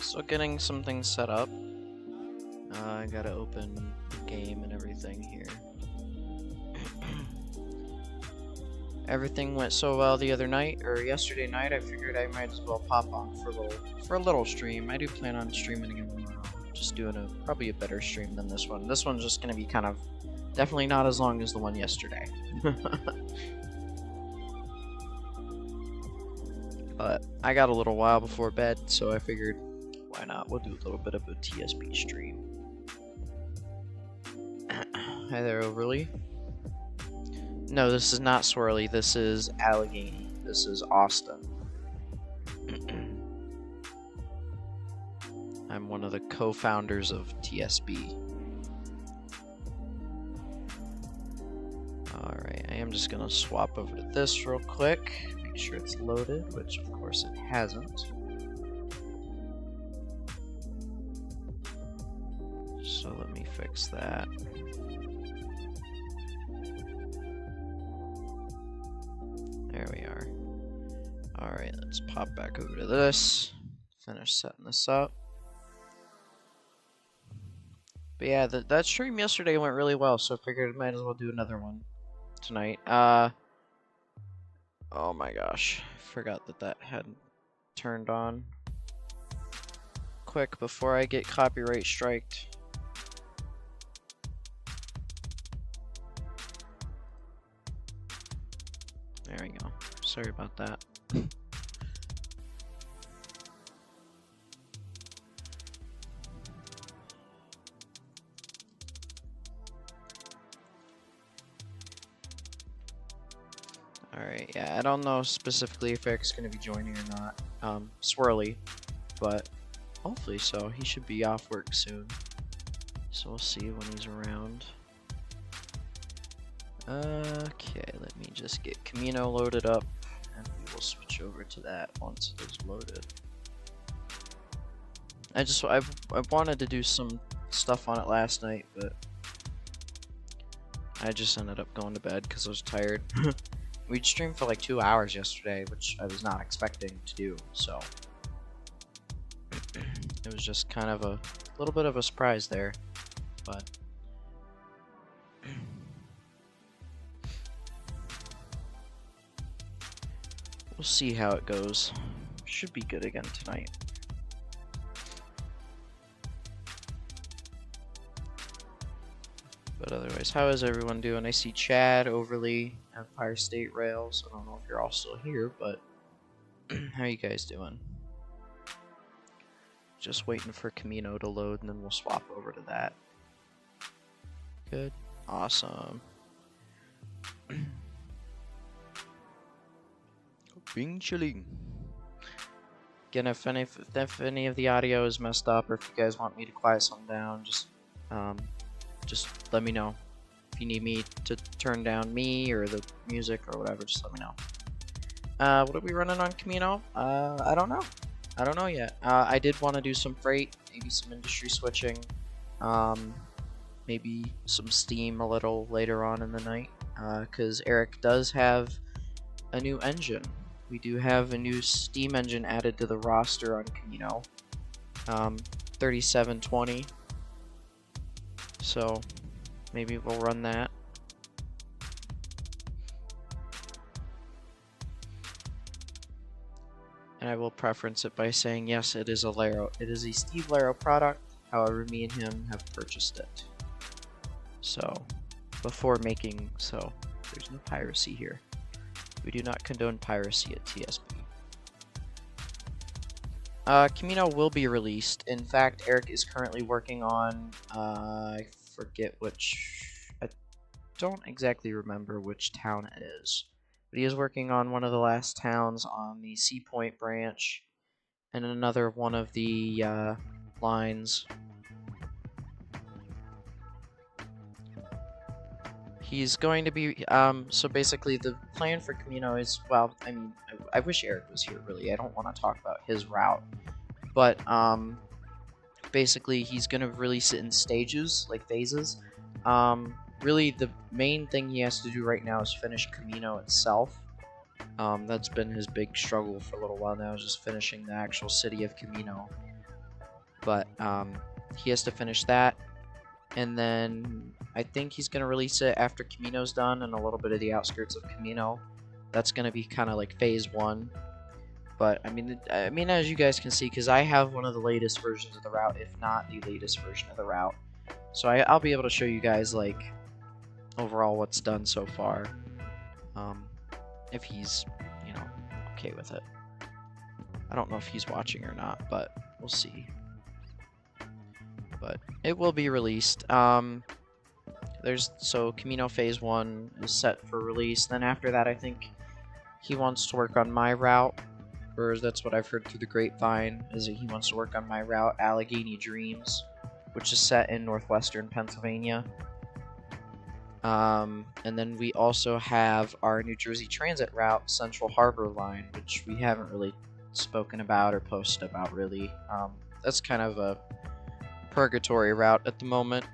So getting some things set up. I gotta open the game and everything here. Everything went so well the other night, or yesterday night, I figured I might as well pop on for a little stream. I do plan on streaming again tomorrow. Just doing probably a better stream than this one. This one's just gonna be kind of definitely not as long as the one yesterday. But I got a little while before bed, so I figured, why not? We'll do a little bit of a TSP stream. Hi there, Overly. No, this is not Swirly. This is Allegheny. This is Austin. I'm one of the co-founders of TSB. Alright, I am just gonna swap over to this real quick. Make sure it's loaded, which of course it hasn't. So let me fix that. There we are. Alright, let's pop back over to this. Finish setting this up. But yeah, that stream yesterday went really well, so I figured I might as well do another one tonight. Oh my gosh. Forgot that hadn't turned on. Quick, before I get copyright striked. There we go. Sorry about that. Alright, yeah, I don't know specifically if Eric's gonna be joining or not. Swirly, but hopefully so. He should be off work soon. So we'll see when he's around. Okay, let me just get Kamino loaded up, and we will switch over to that once it is loaded. I wanted to do some stuff on it last night, but I just ended up going to bed because I was tired. We'd streamed for like 2 hours yesterday, which I was not expecting to do, so it was just kind of a little bit of a surprise there, but we'll see how it goes. Should be good again tonight. But otherwise, how is everyone doing? I see Chad, Overly, Empire State Rails. I don't know if you're all still here, but how are you guys doing? Just waiting for Kamino to load, and then we'll swap over to that. Good. Awesome. Bing chilling. Again, if any of the audio is messed up, or if you guys want me to quiet something down, just let me know. If you need me to turn down me or the music or whatever, just let me know. What are we running on Kamino? I don't know. I don't know yet. I did want to do some freight, maybe some industry switching, maybe some Steam a little later on in the night, because Eric does have a new engine. We do have a new Steam engine added to the roster on Kamino, 3720. So maybe we'll run that. And I will preference it by saying yes, it is a Laro. It is a Steve Laro product. However, me and him have purchased it. So before making, so there's no piracy here. We do not condone piracy at TSP. Kamino will be released. In fact, Eric is currently working on, I forget which, I don't exactly remember which town it is. But he is working on one of the last towns on the Sea Point branch, and another one of the lines. He's going to be, so basically the plan for Kamino is, well, I mean, I wish Eric was here, really. I don't want to talk about his route. But, basically, he's going to release it in stages, like phases. Really, the main thing he has to do right now is finish Kamino itself. That's been his big struggle for a little while now, is just finishing the actual city of Kamino. but he has to finish that, and then I think he's gonna release it after Kamino's done and a little bit of the outskirts of Kamino. That's gonna be kind of like phase 1. But I mean, as you guys can see, because I have one of the latest versions of the route, if not the latest version of the route, so I'll be able to show you guys like overall what's done so far, um, if he's, you know, okay with it. I don't know if he's watching or not, but we'll see. But it will be released. So Kamino Phase 1 is set for release. Then after that, I think he wants to work on my route, or that's what I've heard through the grapevine, is that he wants to work on my route, Allegheny Dreams, which is set in northwestern Pennsylvania. And then we also have our New Jersey Transit route, Central Harbor Line, which we haven't really spoken about or posted about, really. That's kind of a purgatory route at the moment.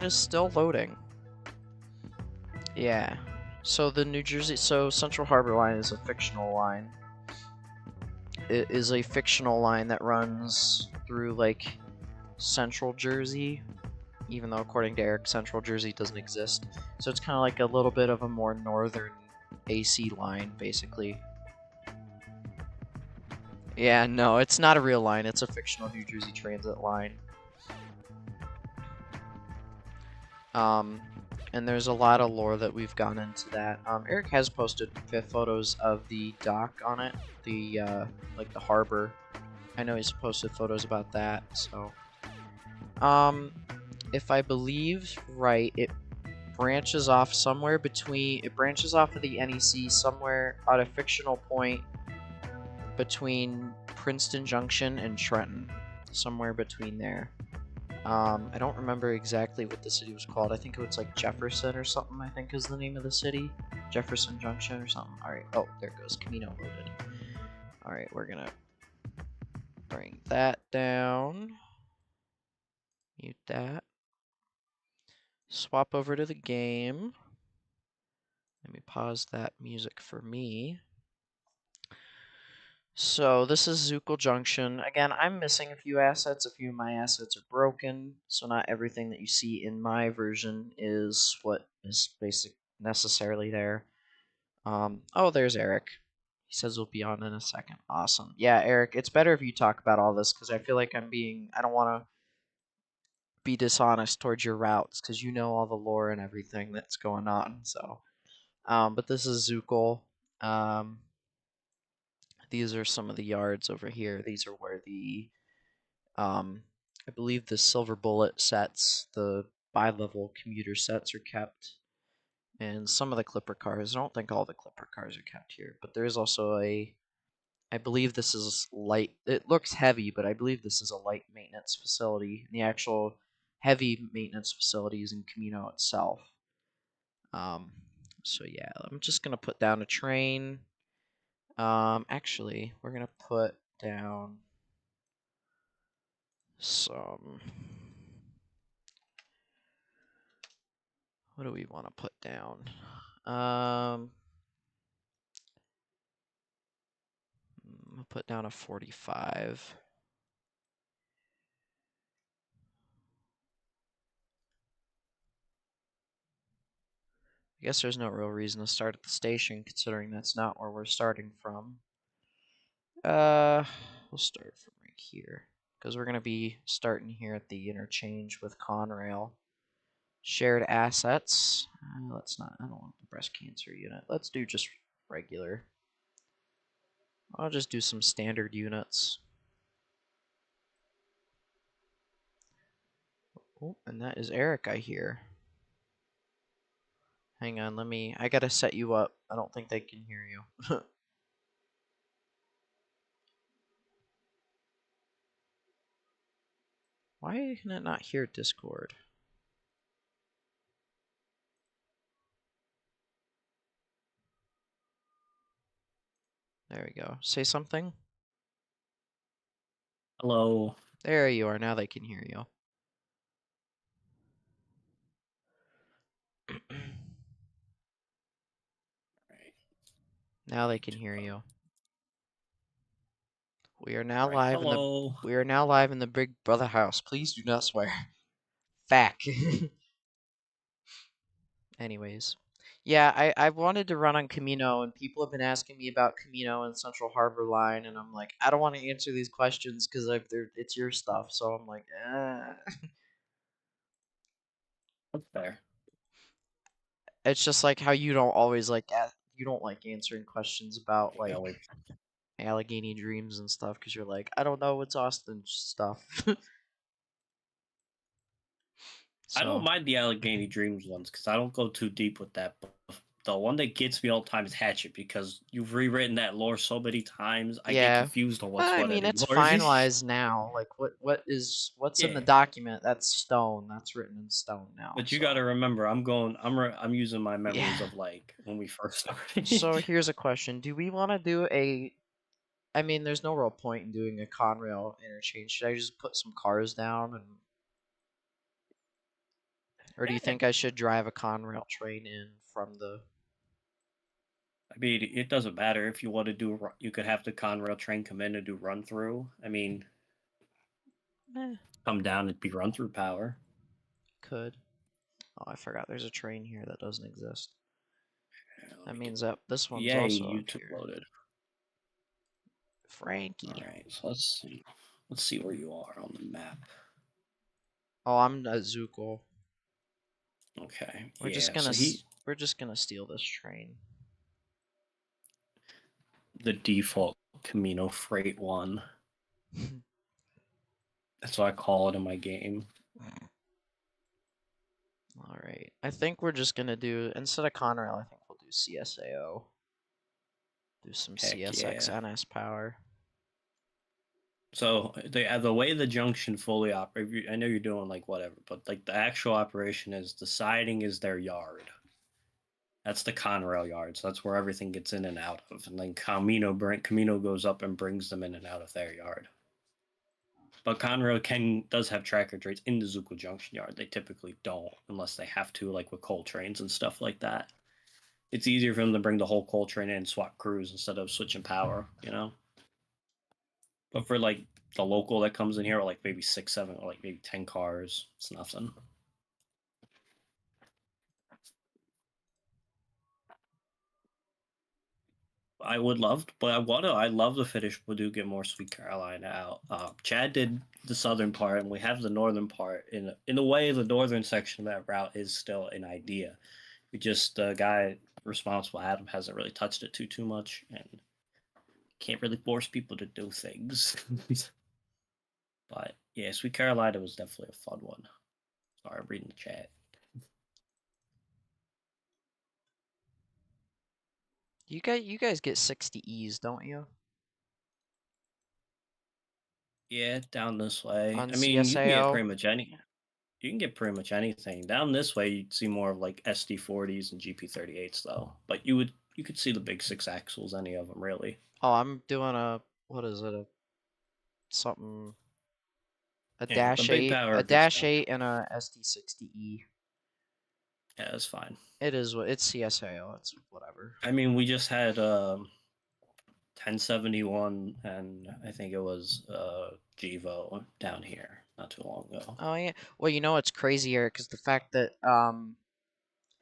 It's still loading. Yeah. So Central Harbor Line is a fictional line. It is a fictional line that runs through, like, Central Jersey, even though according to Eric, Central Jersey doesn't exist. So it's kind of like a little bit of a more northern AC line, basically. Yeah, no, it's not a real line. It's a fictional New Jersey Transit line. And there's a lot of lore that we've gone into that. Eric has posted photos of the dock on it, like the harbor. I know he's posted photos about that, so. If I believe right, it branches off somewhere between, it branches off of the NEC somewhere at a fictional point between Princeton Junction and Trenton. Somewhere between there. I don't remember exactly what the city was called. I think it was like Jefferson or something, I think is the name of the city. Jefferson Junction or something. Alright, oh, there it goes. Kamino loaded. Alright, we're gonna bring that down. Mute that. Swap over to the game. Let me pause that music for me. So this is Zookle Junction. Again, I'm missing a few assets. A few of my assets are broken, so not everything that you see in my version is what is necessarily there. Oh, there's Eric. He says we'll be on in a second. Awesome. Yeah, Eric, it's better if you talk about all this, because I feel like I don't want to be dishonest towards your routes, because you know all the lore and everything that's going on, so. But this is Zookle. These are some of the yards over here. These are where I believe the Silver Bullet sets, the bi-level commuter sets are kept. And some of the Clipper cars. I don't think all the Clipper cars are kept here. But there is also I believe this is light. It looks heavy, but I believe this is a light maintenance facility. And the actual heavy maintenance facility is in Kamino itself. So yeah, I'm just going to put down a train. Actually, we're gonna put down some. What do we want to put down? I'll put down a 45. I guess there's no real reason to start at the station, considering that's not where we're starting from. We'll start from right here, because we're gonna be starting here at the interchange with Conrail. Shared assets. Let's not. I don't want the breast cancer unit. Let's do just regular. I'll just do some standard units. Oh, and that is Eric, I hear. Hang on, I gotta set you up. I don't think they can hear you. Why can it not hear Discord? There we go. Say something. Hello. There you are. Now they can hear you. Now they can hear you. We are now All right, live in the hello. we are now live in the Big Brother house. Please do not swear. Fact. Anyways. Yeah, I wanted to run on Kamino, and people have been asking me about Kamino and Central Harbor Line, and I'm like, I don't want to answer these questions because it's your stuff. So I'm like, That's fair. It's just like how you don't always you don't like answering questions about Yeah, like like Allegheny dreams and stuff because you're like, I don't know, it's Austin stuff. I don't So mind the Allegheny Dreams ones because I don't go too deep with that. But the one that gets me all the time is Hatchet because you've rewritten that lore so many times. I get yeah, confused on what's I what mean it's anymore. finalized now. Like what's in the Yeah, document? That's stone. That's written in stone now. but you got So to remember, I'm using my yeah. memories of like when we first So started. here's a question: do we want to do a? I mean, there's no real point in doing a Conrail interchange. Should I just put some cars down, or do you think I should drive a Conrail train in from the? I mean, it doesn't matter if you want to do. You could have the Conrail train come in and do run through. I mean, Eh, come down and be run through power. could. Oh, I forgot. There's a train here that doesn't exist. Yeah, let That me get. means that this one's Yay, also up YouTube here. loaded. All Frankie. right, so let's see. Let's see where you are on the map. Oh, I'm at Zuko. Okay, We're just yeah. gonna So he, we're just gonna steal this train. the default Camino Freight one. That's what I call it in my game. All right. I think we're just gonna do instead of Conrail. I think we'll do CSAO. Do some Heck CSX yeah. NS power. So the way the junction fully operates, I know you're doing like whatever, but like the actual operation is the siding is their yard. That's the Conrail yard. So that's where everything gets in and out of, and then Camino goes up and brings them in and out of their yard. But Conrail does have tracker trains in the Zuko Junction yard. They typically don't unless they have to, like with coal trains and stuff like that. It's easier for them to bring the whole coal train in and swap crews instead of switching power, you know? But for like the local that comes in here, or like maybe 6, 7, or like maybe 10 cars, it's nothing. I would love, but I love to finish Paducah get more Sweet Carolina out. Chad did the southern part, and we have the northern part. In a way, the northern section of that route is still an idea. We just the guy responsible, Adam, hasn't really touched it too much, and can't really force people to do things. But yeah, Sweet Carolina was definitely a fun one. Sorry, I'm reading the chat. You guys get 60 E's, don't you? Yeah, down this way. On I mean, you can get CSAO? pretty much any. You can get pretty much anything. Down this way, you'd see more of like SD40s and GP38s though. But you could see the big 6 axles, any of them really. Oh, I'm doing a what is it? A something a Yeah, the dash big 8, power a gets dash down. 8 and a SD60E. Yeah, that's fine. It is what it's CSAO. It's whatever. I mean, we just had 1071 and I think it was Givo down here not too long ago. Oh yeah. Well, you know what's crazier because the fact that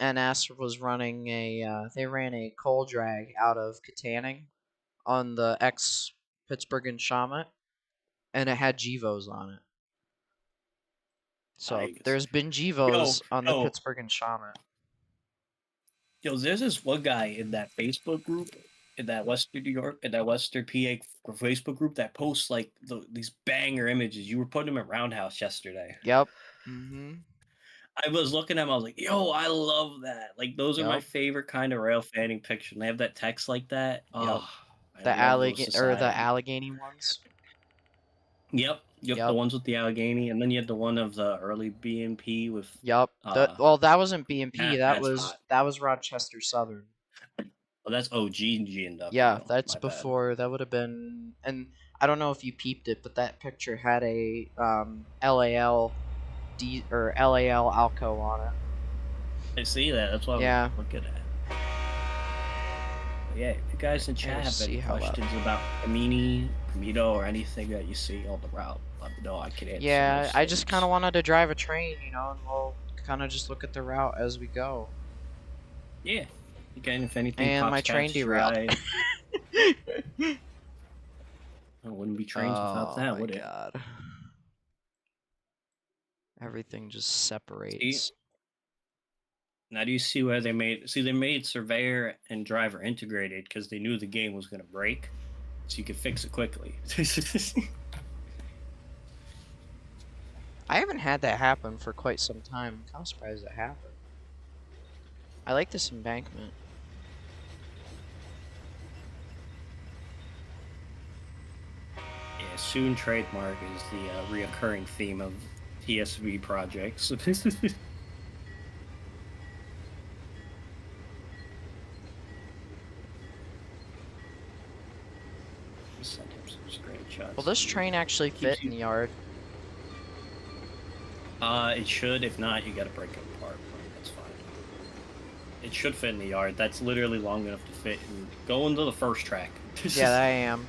NS was running they ran a coal drag out of Katanning on the ex Pittsburgh and Shawmut, and it had Gevos on it. So Nice. there's been Yo, Gevos on the yo, Pittsburgh and Shawmut. yo, there's this one guy in that Facebook group in that Western New York, in that Western PA Facebook group that posts like these banger images. You were putting him at Roundhouse yesterday. Yep. Mm-hmm. I was looking at him. I was like, "Yo, I love that! Like, those are my Yep. favorite kind of rail fanning pictures. And they have that text like that. Yep. Oh, I love those The society. Allegheny ones. Yep, the Yep. ones with the Allegheny, and then you had the one of the early BNP with Yep. uh, Well, that wasn't BMP. that's hot. That was Rochester Southern. Oh, that's OG and Yeah, GNW. that's My bad. before. That would have been. And I don't know if you peeped it, but that picture had a LAL D or LAL Alco on it. I see that. That's what I'm Yeah. looking at. yeah, if you guys in chat have see any how loud. questions about Kamino, or anything that you see on the route, let me know. I can answer Yeah, those I just kind things. of wanted to drive a train, you know, and we'll kind of just look at the route as we go. Yeah. Again, if anything And my pops train catches your derailed. eye, it wouldn't be trains without Oh that, my would it? god. Everything just See, separates. now do you see where they made? See, they made surveyor and driver integrated because they knew the game was gonna break, so you could fix it quickly. I haven't had that happen for quite some time. I'm kind of surprised it happened. I like this embankment. Yeah, soon trademark is the reoccurring theme of TSV projects. Send him some Will screenshots. this train actually fit Keeps in you. the yard? It should. If not, you gotta break it apart. But that's fine. It should fit in the yard. That's literally long enough to fit. And go into the first track. Yeah, I am.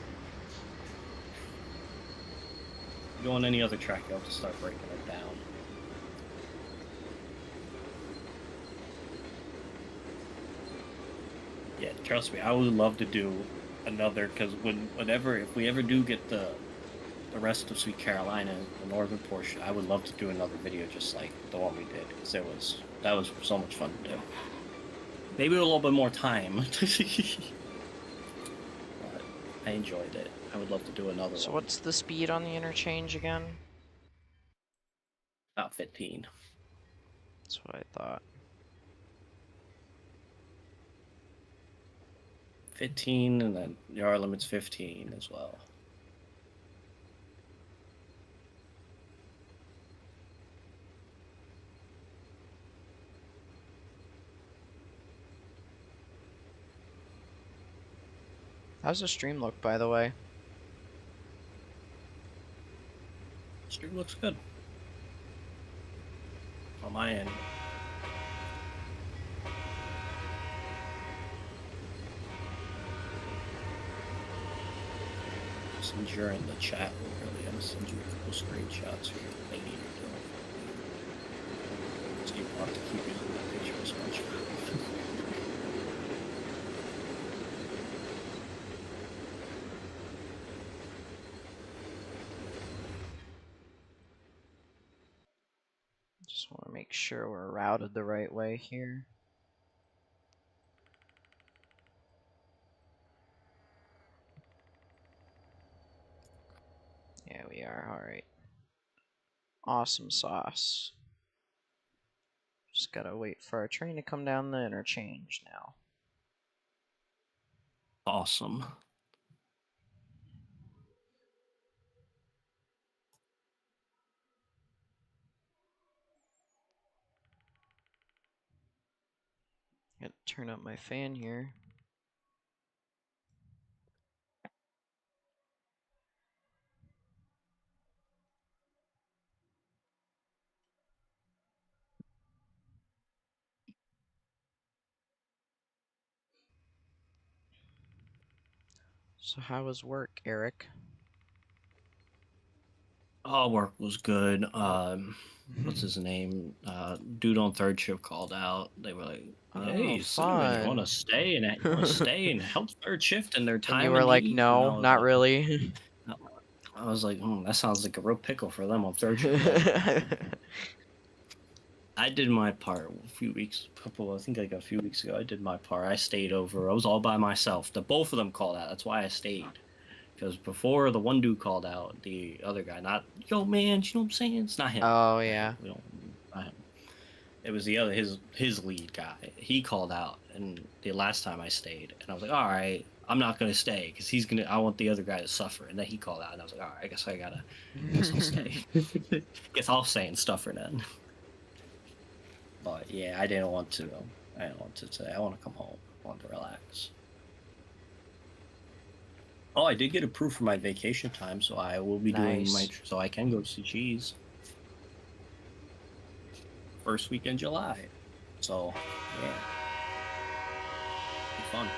Go on any other track, you'll have to start breaking it down. Yeah, trust me, I would love to do another, because if we ever do get the rest of Sweet Carolina, the northern portion, I would love to do another video just like the one we did, because that was so much fun to do. Maybe a little bit more time. But I enjoyed it. I would love to do another So one. what's the speed on the interchange again? About 15. That's what I thought. 15, and then yard limit's 15 as well. How's the stream look, by the way? Stream looks good. On my end. Just enduring the chat. Really, I'm gonna send you a couple screenshots here. They need to do. So you don't have to keep using that picture as much. Just want to make sure we're routed the right way here. Yeah, we are. Alright. Awesome sauce. Just gotta wait for our train to come down the interchange now. Awesome. Gotta turn up my fan here. So how was work, Eric? Work was good. What's his name? Dude on third shift called out. They were like, Oh, "Hey, Cinnamon, you want to fun. stay and help third shift in their And you time were of like, need?" And no, not really. I was like, that sounds like a real pickle for them on third shift. But I did my part a few weeks, I think like a few weeks ago. I did my part. I stayed over. I was all by myself. Both of them called out. That's why I stayed. Because before the one dude called out, the other guy, not, yo man, you know what I'm saying? It's not him. Oh, yeah. We don't, not him. It was the other, his lead guy. He called out, and the last time I stayed, and I was like, all right, I'm not gonna stay because I want the other guy to suffer. And then he called out, and I was like, all right, I guess I'll stay. Guess I'll stay and suffer then. But yeah, I didn't want to. I didn't want to today. I want to come home. I want to relax. Oh, I did get approved for my vacation time, so I will be doing so I can go see cheese. First week in July. So, yeah. Be fun.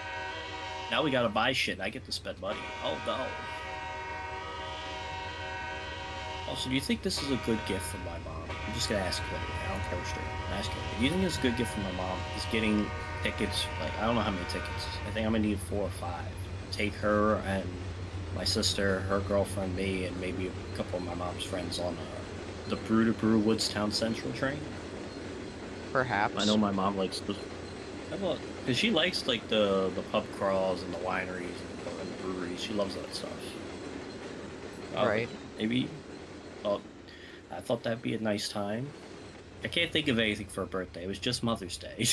Now we gotta buy shit. I get to spend money. Oh no. Also, do you think this is a good gift from my mom? I'm just gonna ask you anyway. I don't care what straight. I'm asking you. Do you think it's a good gift from my mom? Is getting tickets, like, I don't know how many tickets. I think I'm gonna need 4 or 5. Take her and my sister, her girlfriend, me, and maybe a couple of my mom's friends on the Brew to Brew Woodstown Central train. Perhaps. I know my mom likes the, because she likes like the pub crawls and the wineries and the breweries. She loves that stuff. Right. Maybe. Well, I thought that'd be a nice time. I can't think of anything for her birthday. It was just Mother's Day.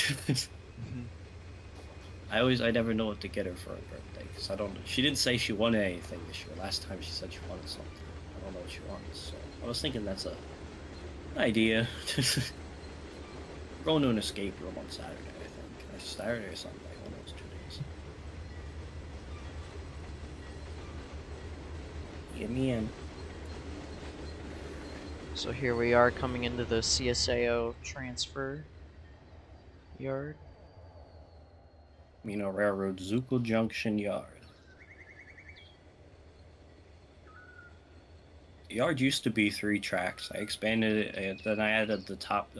I never know what to get her for her birthday because I don't. She didn't say she wanted anything this year. Last time she said she wanted something. I don't know what she wants. So I was thinking that's an idea. We're going to an escape room on Saturday, I think. Or Saturday or Sunday, one of those 2 days. Get me in. So here we are coming into the CSAO transfer yard. Kamino Railroad, Zuko Junction Yard. The yard used to be 3 tracks. I expanded it, and then I added the top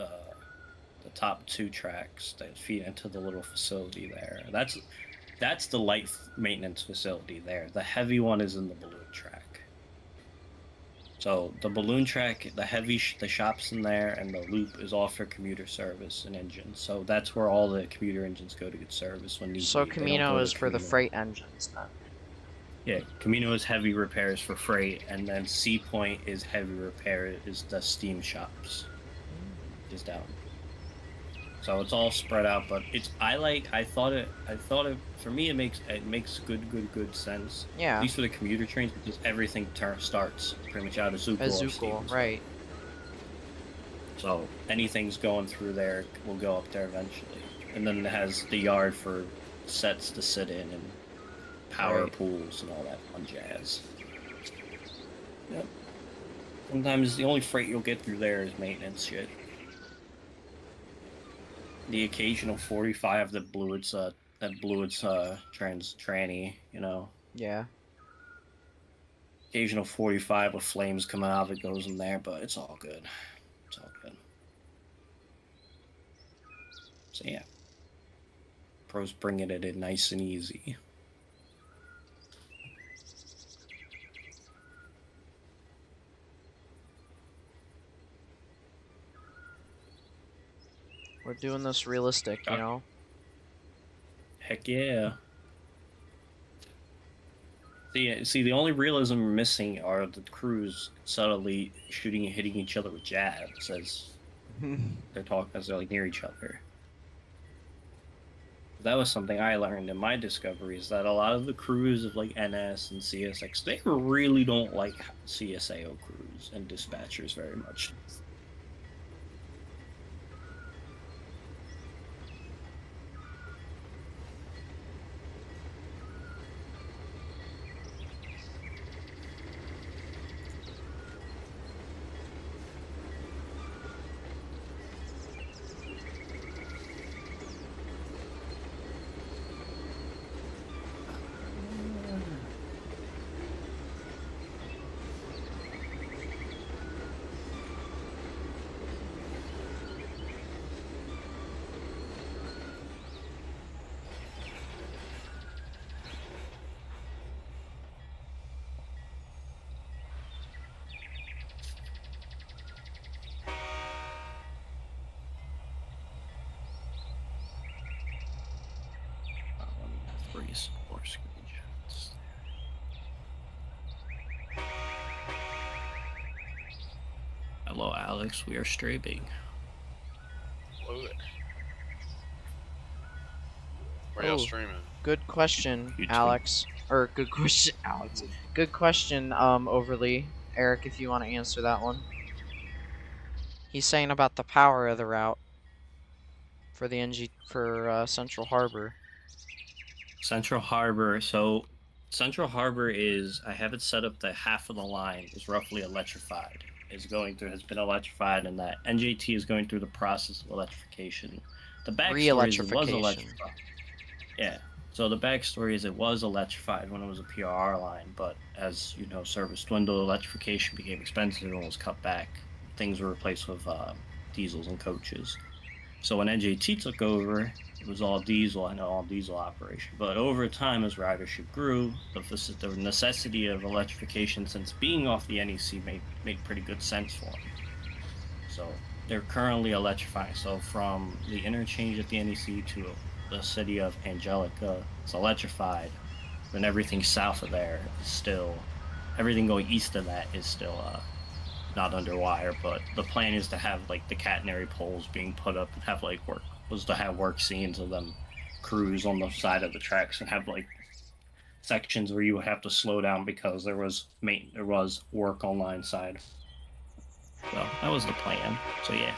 2 tracks that feed into the little facility there. That's the light maintenance facility there. The heavy one is in the balloon track. So the balloon track, the shops in there, and the loop is all for commuter service and engines. So that's where all the commuter engines go to get service when need So be. They don't Kamino go is to for the Kamino. freight engines then. Yeah, Kamino is heavy repairs for freight, and then Sea Point is heavy repair, is the steam shops. Is down. So it's all spread out, but I thought it for me it makes good sense. Yeah. At least for the commuter trains, because everything starts pretty much out of Zuko. Zuko, right. So anything's going through there will go up there eventually. And then it has the yard for sets to sit in and power pools and all that fun jazz. Yep. Sometimes the only freight you'll get through there is maintenance shit. The occasional 45 that blew its tranny, you know. Yeah. Occasional 45 with flames coming out of it goes in there, but it's all good. It's all good. So yeah. Pros bringing it in nice and easy. We're doing this realistic, you know? Heck yeah. See, the only realism we're missing are the crews subtly shooting and hitting each other with jabs as they're like near each other. That was something I learned in my discovery, is that a lot of the crews of like NS and CSX, they really don't like CSAO crews and dispatchers very much. More screenshots. Hello, Alex. We are streaming. Hello there. Where y'all streaming? Good question, YouTube. Alex. Or good question, Alex. Good question, Overly. Eric, if you want to answer that one. He's saying about the power of the route for the Central Harbor. Central Harbor. So Central Harbor is, I have it set up that half of the line is roughly electrified. Has been electrified, and that NJT is going through the process of electrification. The backstory is it was electrified. Yeah. So the backstory is it was electrified when it was a PRR line, but as you know, service dwindled, electrification became expensive and was cut back. Things were replaced with diesels and coaches. So when NJT took over, it was all diesel and all diesel operation. But over time, as ridership grew, the necessity of electrification, since being off the NEC, made pretty good sense for them. So they're currently electrifying. So from the interchange at the NEC to the city of Angelica, it's electrified. Then everything south of there is still, everything going east of that is still not under wire. But the plan is to have like the catenary poles being put up and have like work scenes of them crews on the side of the tracks and have like sections where you would have to slow down because there was work on line side. So that was the plan. So yeah,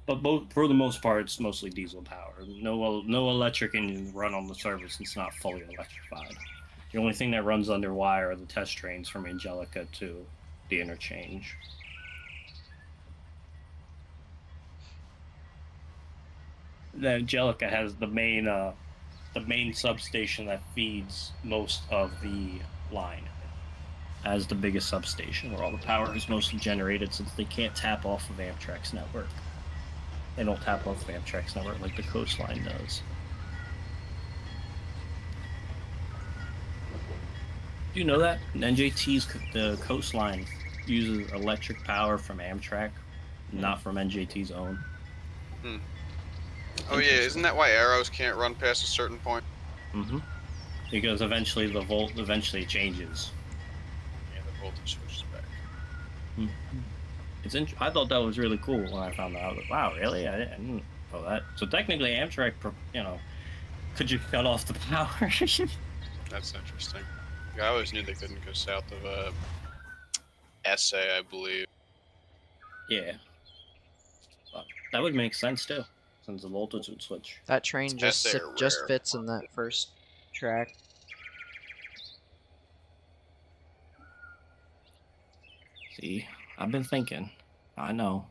but for the most part, it's mostly diesel power. No electric engines run on the service. It's not fully electrified. The only thing that runs under wire are the test trains from Angelica to the interchange. The Angelica has the main substation that feeds most of the line. As the biggest substation where all the power is mostly generated, since they can't tap off of Amtrak's network. They don't tap off of Amtrak's network like the coastline does. Do you know that? The coastline uses electric power from Amtrak, not from NJT's own. Oh yeah, isn't that why arrows can't run past a certain point? Mm-hmm. Because eventually the volt changes. Yeah, the voltage switches back. Mm-hmm. I thought that was really cool when I found that. I was like, wow, really? I didn't know that. So technically, Amtrak, could you cut off the power? That's interesting. Yeah, I always knew they couldn't go south of SA, I believe. Yeah. But that would make sense too, since the voltage would switch. That train just fits in that first track. See, I've been thinking. I know.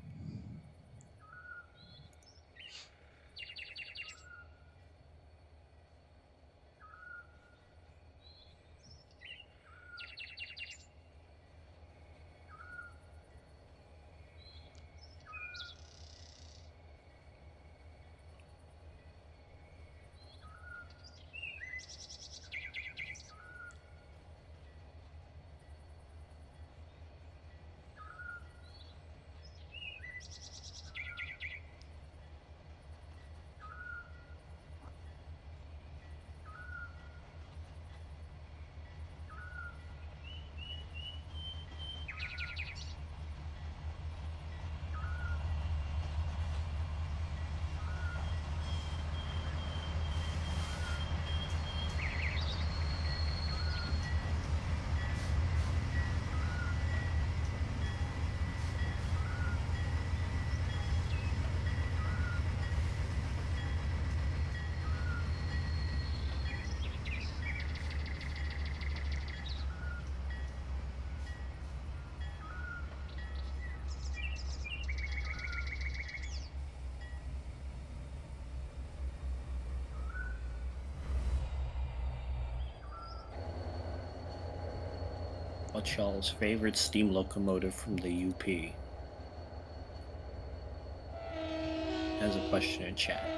What's y'all's favorite steam locomotive from the UP? As a question in chat.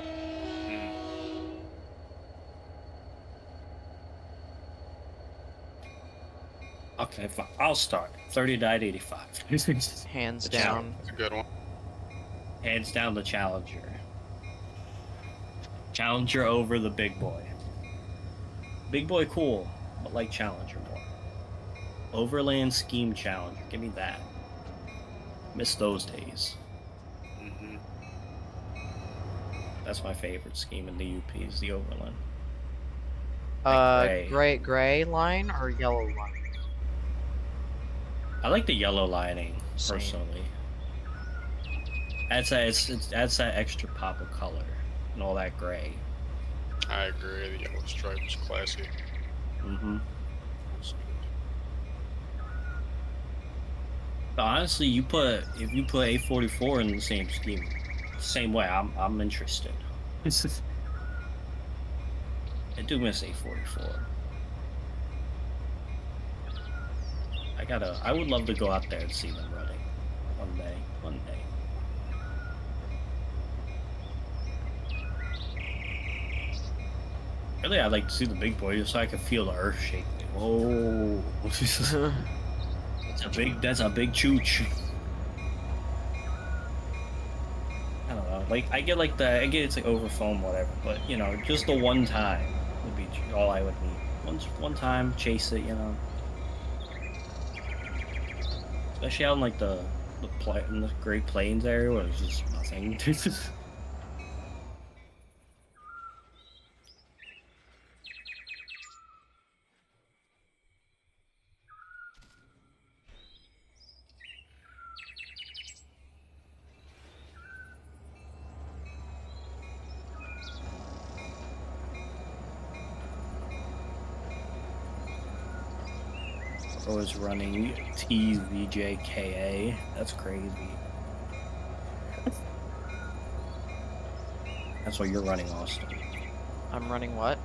Okay, fine. I'll start. 30 died 85. Hands down. That's a good one. Hands down the Challenger. Challenger over the Big Boy. Big Boy cool, but like Challenger more. Overland Scheme Challenger, give me that. Miss those days. That's my favorite scheme in the UP is the Overland. Gray line or yellow line? I like the yellow lining personally. Adds that extra pop of color and all that gray. I agree. The yellow stripe is classy. Mm-hmm. But honestly, if you put A44 in the same scheme, same way, I'm interested. I do miss 844. I would love to go out there and see them running. One day. Really, I'd like to see the big boys so I can feel the earth shake. Whoa. That's a big chooch. I don't know. Like I get it's like over foam, whatever, but you know, just the one time would be all I would need. One time, chase it, you know. Especially out in like the Great Plains area where there's just nothing. I was running TVJKA. That's crazy. That's what you're running, Austin. I'm running what?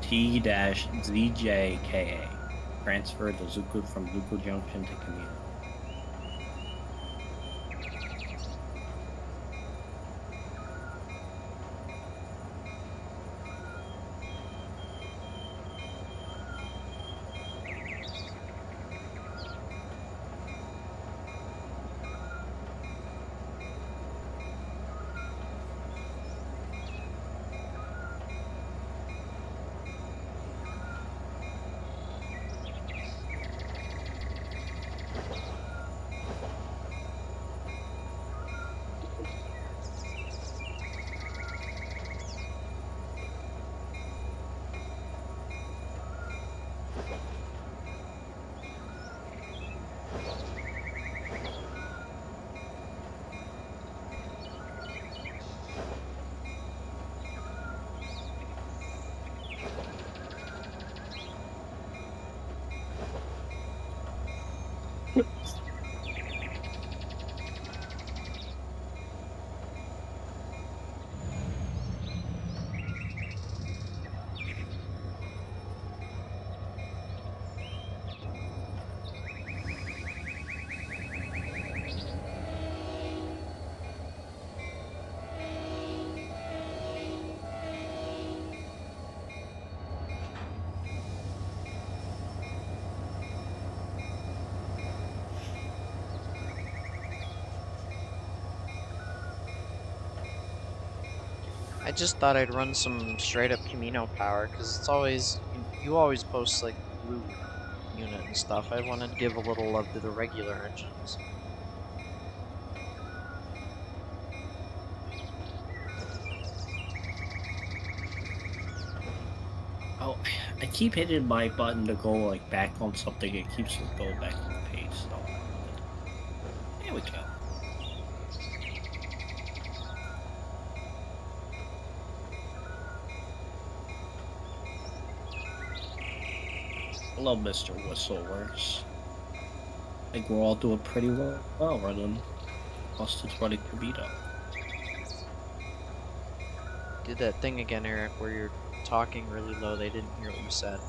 T-ZJKA. Transfer to Zuku from Zuku Junction to Kamino. I just thought I'd run some straight up Kamino power because it's always you always post like blue unit and stuff. I wanted to give a little love to the regular engines. Oh, I keep hitting my button to go like back on something. It keeps going back on the page. So there we go. Hello, Mr. Whistleworks. I think we're all doing pretty well running. Austin's running Kamino. Did that thing again, Eric, where you're talking really low. They didn't hear what you said.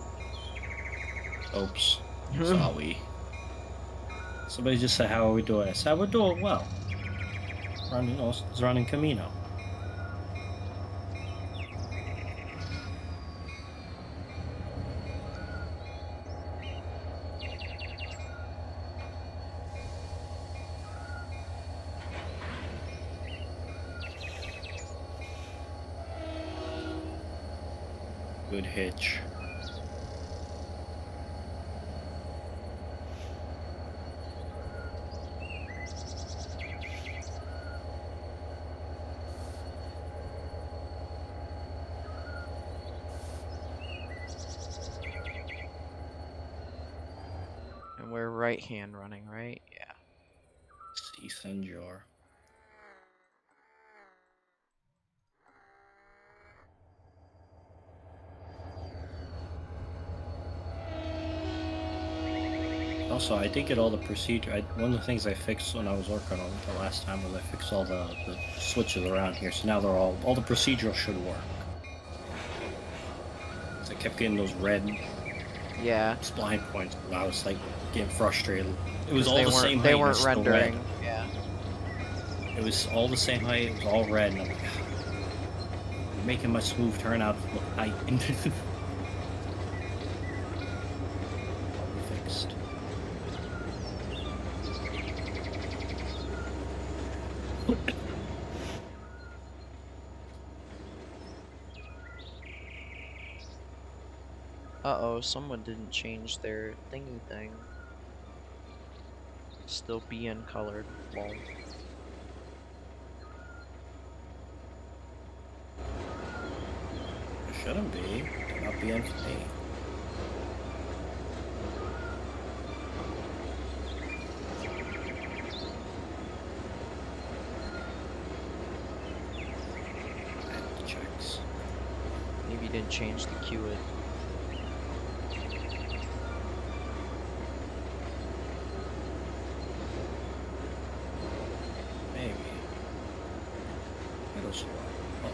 Oops. Sorry. Somebody just said, how are we doing? I said, we're doing well. Austin's running Kamino. Good hitch. And we're right hand running, right? Yeah. See, Senjor. Also, I did get all the procedure. One of the things I fixed when I was working on it the last time was I fixed all the switches around here. So now they're all the procedural should work. kept getting those red Yeah, spline points, and I was like getting frustrated. It was 'cause all they the weren't same height. they And weren't it's still red. rendering. Yeah. It was all the same height. It was all red, and I'm like, you're making my smooth turnout look tight. Probably fixed. Uh-oh, someone didn't change their thingy thing. Still being colored. Lol. It shouldn't be. They're not being for me. Checks. Maybe you didn't change the queue it. Maybe. It'll show up. Oh,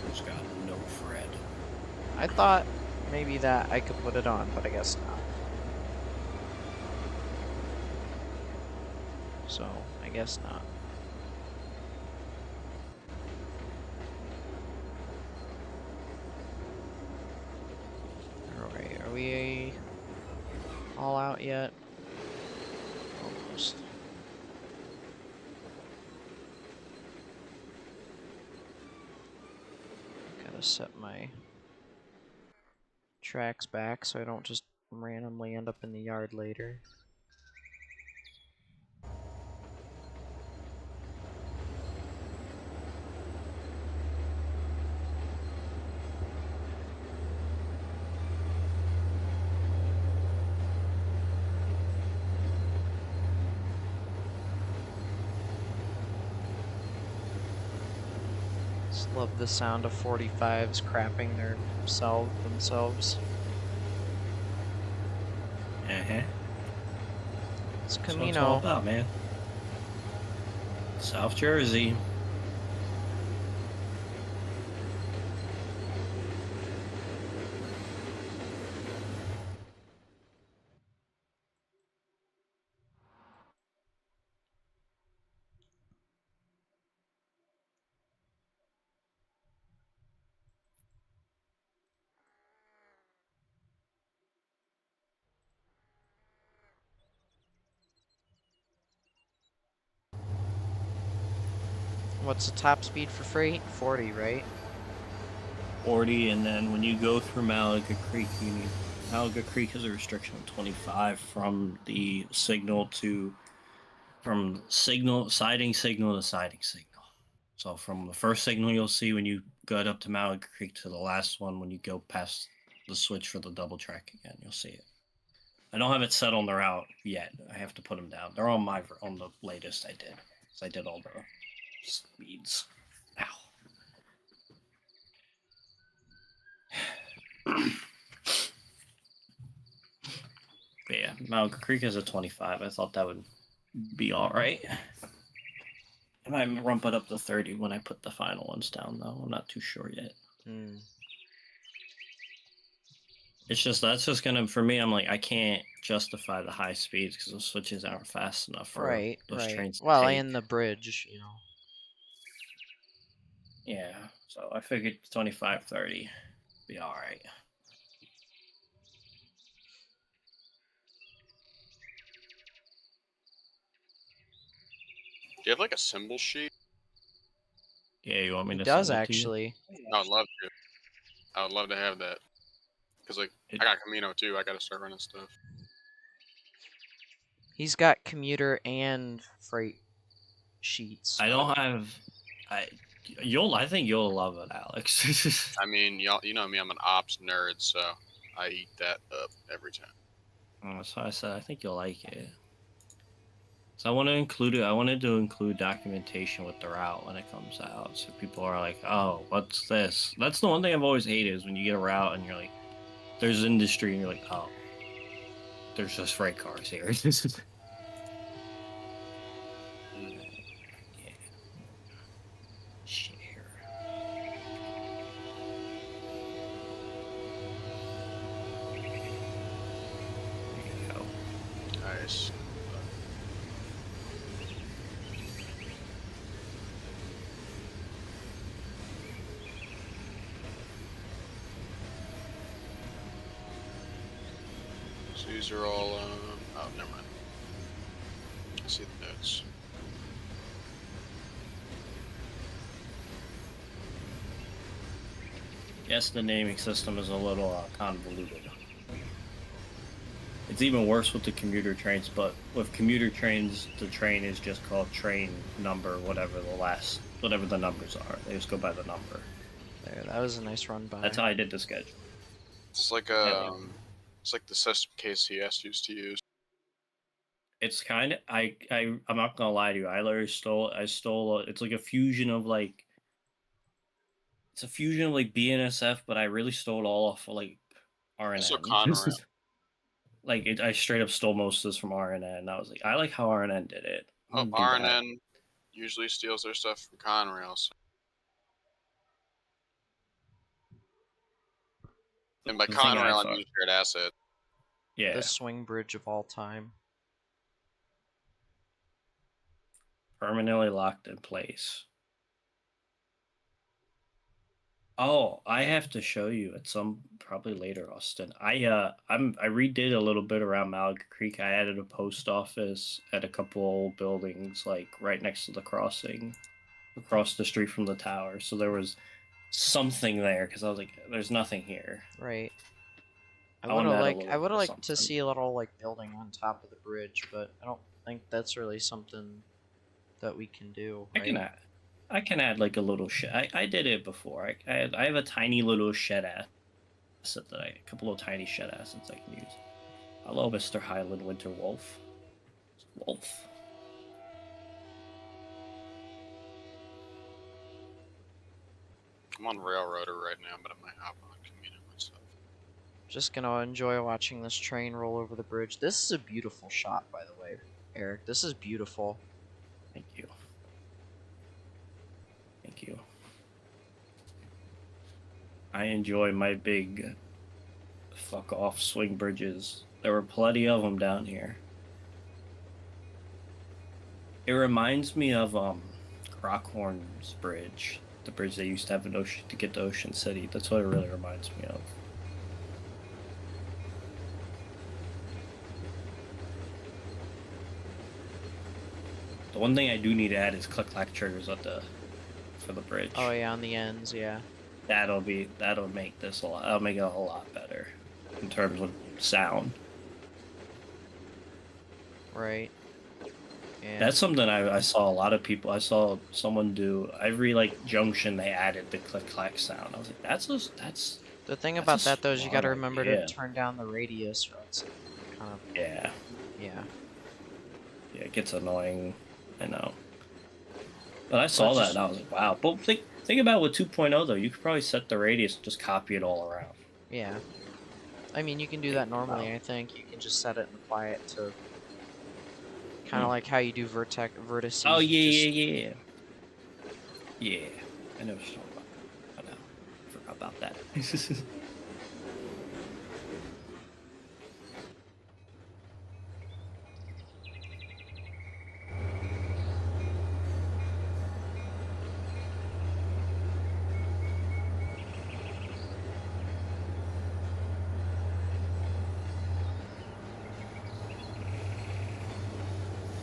it's got no Fred. I thought maybe that I could put it on, but I guess not. So, I guess not. Alright, are we all out yet? Almost. Gotta set my tracks back so I don't just randomly end up in the yard later. Just love the sound of 45s crapping themselves. Uh-huh. It's That's what it's all Kamino. about, man. South Jersey. What's the top speed for freight? 40, right? 40, and then when you go through Malaga Creek, Malaga Creek has a restriction of 25 from the signal to siding signal to siding signal. So from the first signal you'll see when you go up to Malaga Creek to the last one when you go past the switch for the double track again, you'll see it. I don't have it set on the route yet. I have to put them down. They're on the latest I did. So I did all the speeds. Ow. But yeah, Mount Creek is a 25. I thought that would be all right. I might rump it up to 30 when I put the final ones down, though. I'm not too sure yet. It's just, that's just gonna, for me, I'm like, I can't justify the high speeds because those switches aren't fast enough for those trains to Well, take. and the bridge, you know. Yeah, so I figured 25, 30 be all right. Do you have like a symbol sheet? Yeah, you want me He to does send it actually. to you? I would love to. I would love to have that. Because, like, I got Kamino too. I gotta start running stuff. He's got commuter and freight sheets. I don't have. I think you'll love it, Alex. I mean, you know me. I'm an ops nerd, so I eat that up every time. So I said I think you'll like it. So I want to include it. I wanted to include documentation with the route when it comes out, so people are like, "Oh, what's this?" That's the one thing I've always hated is when you get a route and you're like, "There's industry," and you're like, "Oh, there's just freight cars here." Share. There you go. Nice. 'Cause these are all, oh, never mind. I see the notes. Yes, the naming system is a little convoluted. It's even worse with the commuter trains, but with commuter trains, the train is just called train number, whatever the numbers are. They just go by the number. There, that was a nice run by. That's how I did the schedule. It's like it's like the system KCS used to use. It's kind of I'm not gonna lie to you. I literally stole. It's like a fusion of like. It's a fusion of like BNSF, but I really stole it all off of like RNN. Also Conrail. Like I straight up stole most of this from RNN. And I was like, I like how RNN did it. Oh, RNN usually steals their stuff from Conrail. So. And by Conrail, I mean shared asset. Yeah. The swing bridge of all time. Permanently locked in place. Oh, I have to show you at some probably later, Austin. I redid a little bit around Malaga Creek. I added a post office at a couple old buildings, like right next to the crossing, across the street from the tower. So there was something there because I was like, "There's nothing here." Right. I I would wanna have add a little liked to something. see a little like building on top of the bridge, but I don't think that's really something that we can do. Right? I can add like a little shed. I did it before. I have a tiny little shed asset a couple of tiny shed assets I can use. Hello, Mr. Highland Winter Wolf. Wolf. I'm on Railroader right now, but I might hop on Kamino myself. Just gonna enjoy watching this train roll over the bridge. This is a beautiful shot, by the way, Eric. This is beautiful. Thank you. Thank you. I enjoy my big fuck off swing bridges. There were plenty of them down here. It reminds me of Crockhorn's bridge, the bridge they used to have in Ocean to get to Ocean City. That's what it really reminds me of. The one thing I do need to add is click-clack triggers for the bridge. Oh yeah, on the ends, yeah. That'll make this a lot. That'll make it a whole lot better in terms of sound. Right. Yeah. That's something I saw a lot of people. I saw someone do every like junction they added the click-clack sound. I was like, that's the thing about that though is you got to remember idea. to turn down the radius, or else kind of, Yeah. yeah. Yeah, it gets annoying. I know. But I But saw that just, and I was like, wow. But think about with 2.0 though, you could probably set the radius and just copy it all around. yeah. I mean, you can do Like, that normally, wow. I think. You can just set it and apply it to kind of Hmm. like how you do vertices. Oh You yeah, just, yeah, yeah. Yeah. I know what you're talking about. I know. I forgot about that.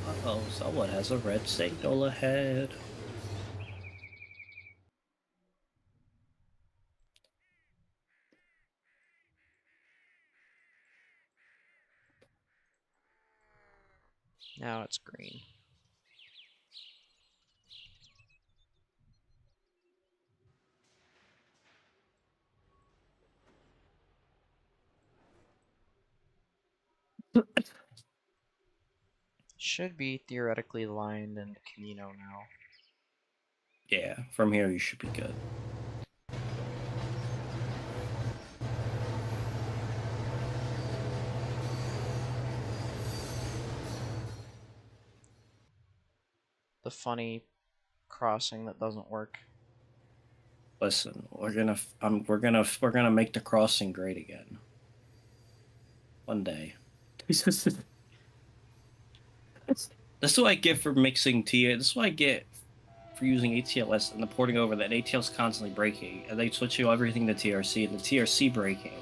Uh-oh, someone has a red signal ahead. now it's green. Should be theoretically lined in Kamino now. Yeah, from here you should be good. The funny crossing that doesn't work. Listen, we're gonna make the crossing great again. One day. This is what I get for mixing T. This is what I get for using ATLS and the porting over that ATL's constantly breaking, and then switching everything to TRC and the TRC breaking,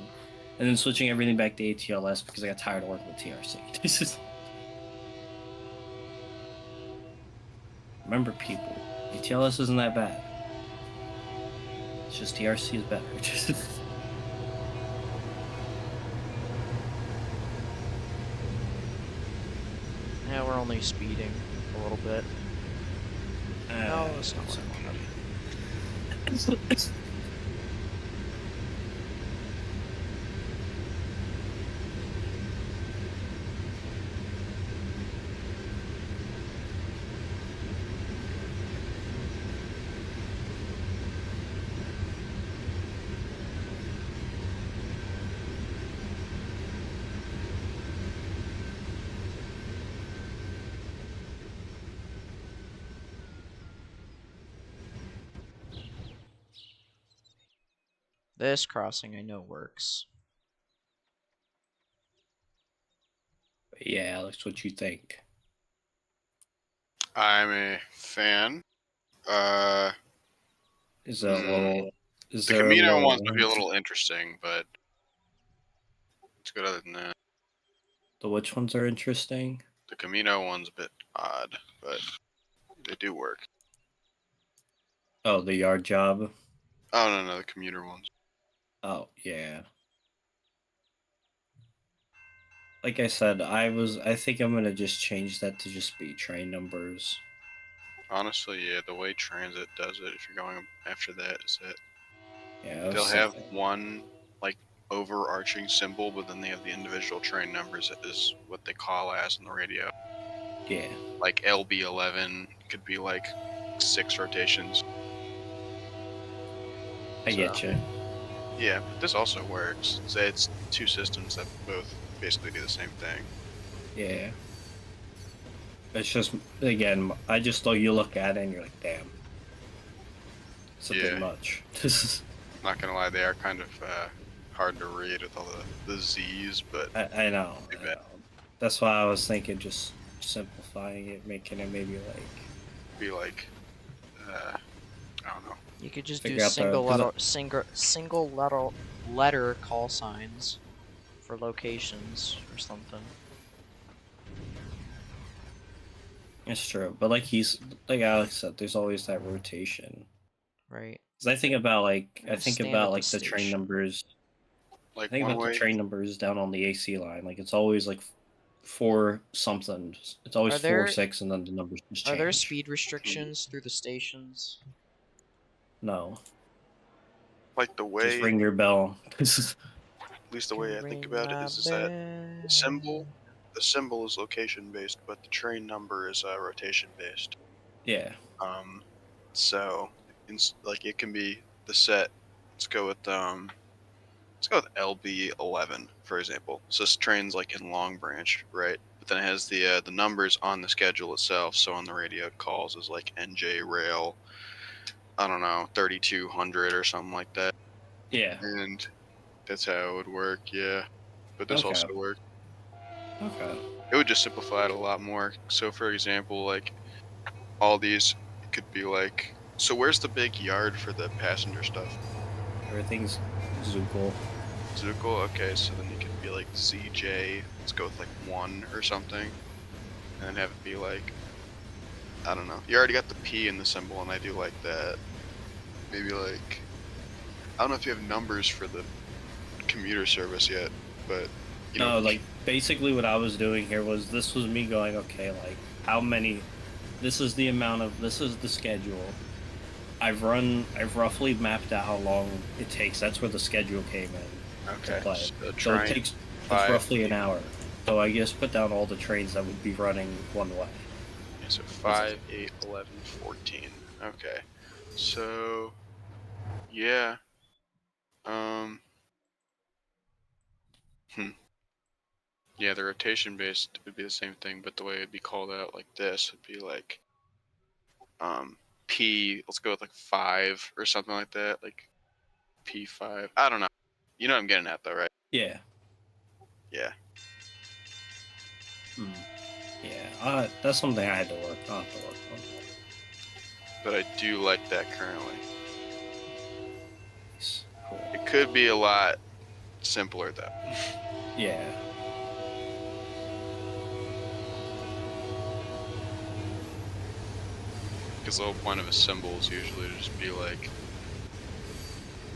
and then switching everything back to ATLS because I got tired of working with TRC. This is. Remember, people, ATLS isn't that bad. It's just TRC is better. Yeah, we're only speeding a little bit. No, that's not what I wanted. This crossing I know works. Yeah, that's what you think. I'm a fan. Is there a little? Is The there a Camino little? ones would be a little interesting, but it's good other than that. The which ones are interesting? The Camino one's a bit odd, but they do work. Oh, the yard job. Oh no, the commuter ones. Oh yeah. Like I said, I think I'm gonna just change that to just be train numbers. Honestly, yeah, the way transit does it, if you're going after that, is it. Yeah, I They'll was have thinking. one like overarching symbol, but then they have the individual train numbers is what they call as in the radio. Yeah. Like LB11 could be like 6 rotations. I get you. Yeah, but this also works. Say it's two systems that both basically do the same thing. Yeah. It's just again, I just thought you look at it and you're like, damn. It's a bit much. This is. Not gonna lie, they are kind of hard to read with all the Z's, but I know. That's why I was thinking just simplifying it, making it maybe like. Be like, I don't know. You could just do Figure out single letter call signs for locations or something. It's true, but like Alex said, there's always that rotation. Right. Because I think about Stand at like the train station. numbers. Like I think one about way. the train numbers down on the AC line. Like it's always like 4 something. It's always Are there- 4 6, and then the numbers just Are change. there speed restrictions through the stations? No. Like the way. Just ring your bell. At least the way I think about it is that The symbol is location based, but the train number is rotation based. Yeah. So like it can be the set. Let's go with LB11 for example. So this train's like in Long Branch, right? But then it has the numbers on the schedule itself. So on the radio it calls as like NJ Rail, I don't know, 3200 or something like that. Yeah. And that's how it would work. Yeah, but this Okay. also works. Okay. It would just simplify it a lot more. So for example, like all these could be like, so where's the big yard for the passenger stuff? Everything's Zookle. Zookle? Okay, so then you could be like ZJ, let's go with like 1 or something, and then have it be like, I don't know, you already got the P in the symbol and I do like that. Maybe like, I don't know if you have numbers for the commuter service yet, but you know. No, like basically what I was doing here was this was me going, okay, like how many, this is the schedule. I've roughly mapped out how long it takes. That's where the schedule came in. Okay. So it takes it's roughly an hour. So I guess put down all the trains that would be running one way. Yeah, so 5, 8, 11, 14. Okay. So yeah. Yeah, the rotation based would be the same thing, but the way it'd be called out like this would be like P, let's go with like 5 or something like that, like P5. I don't know. You know what I'm getting at though, right? Yeah. Yeah. Yeah. That's something I had to work. I'll have to work on. But I do like that currently. Cool. It could be a lot simpler though. Yeah. Because the whole point of a symbol is usually to just be like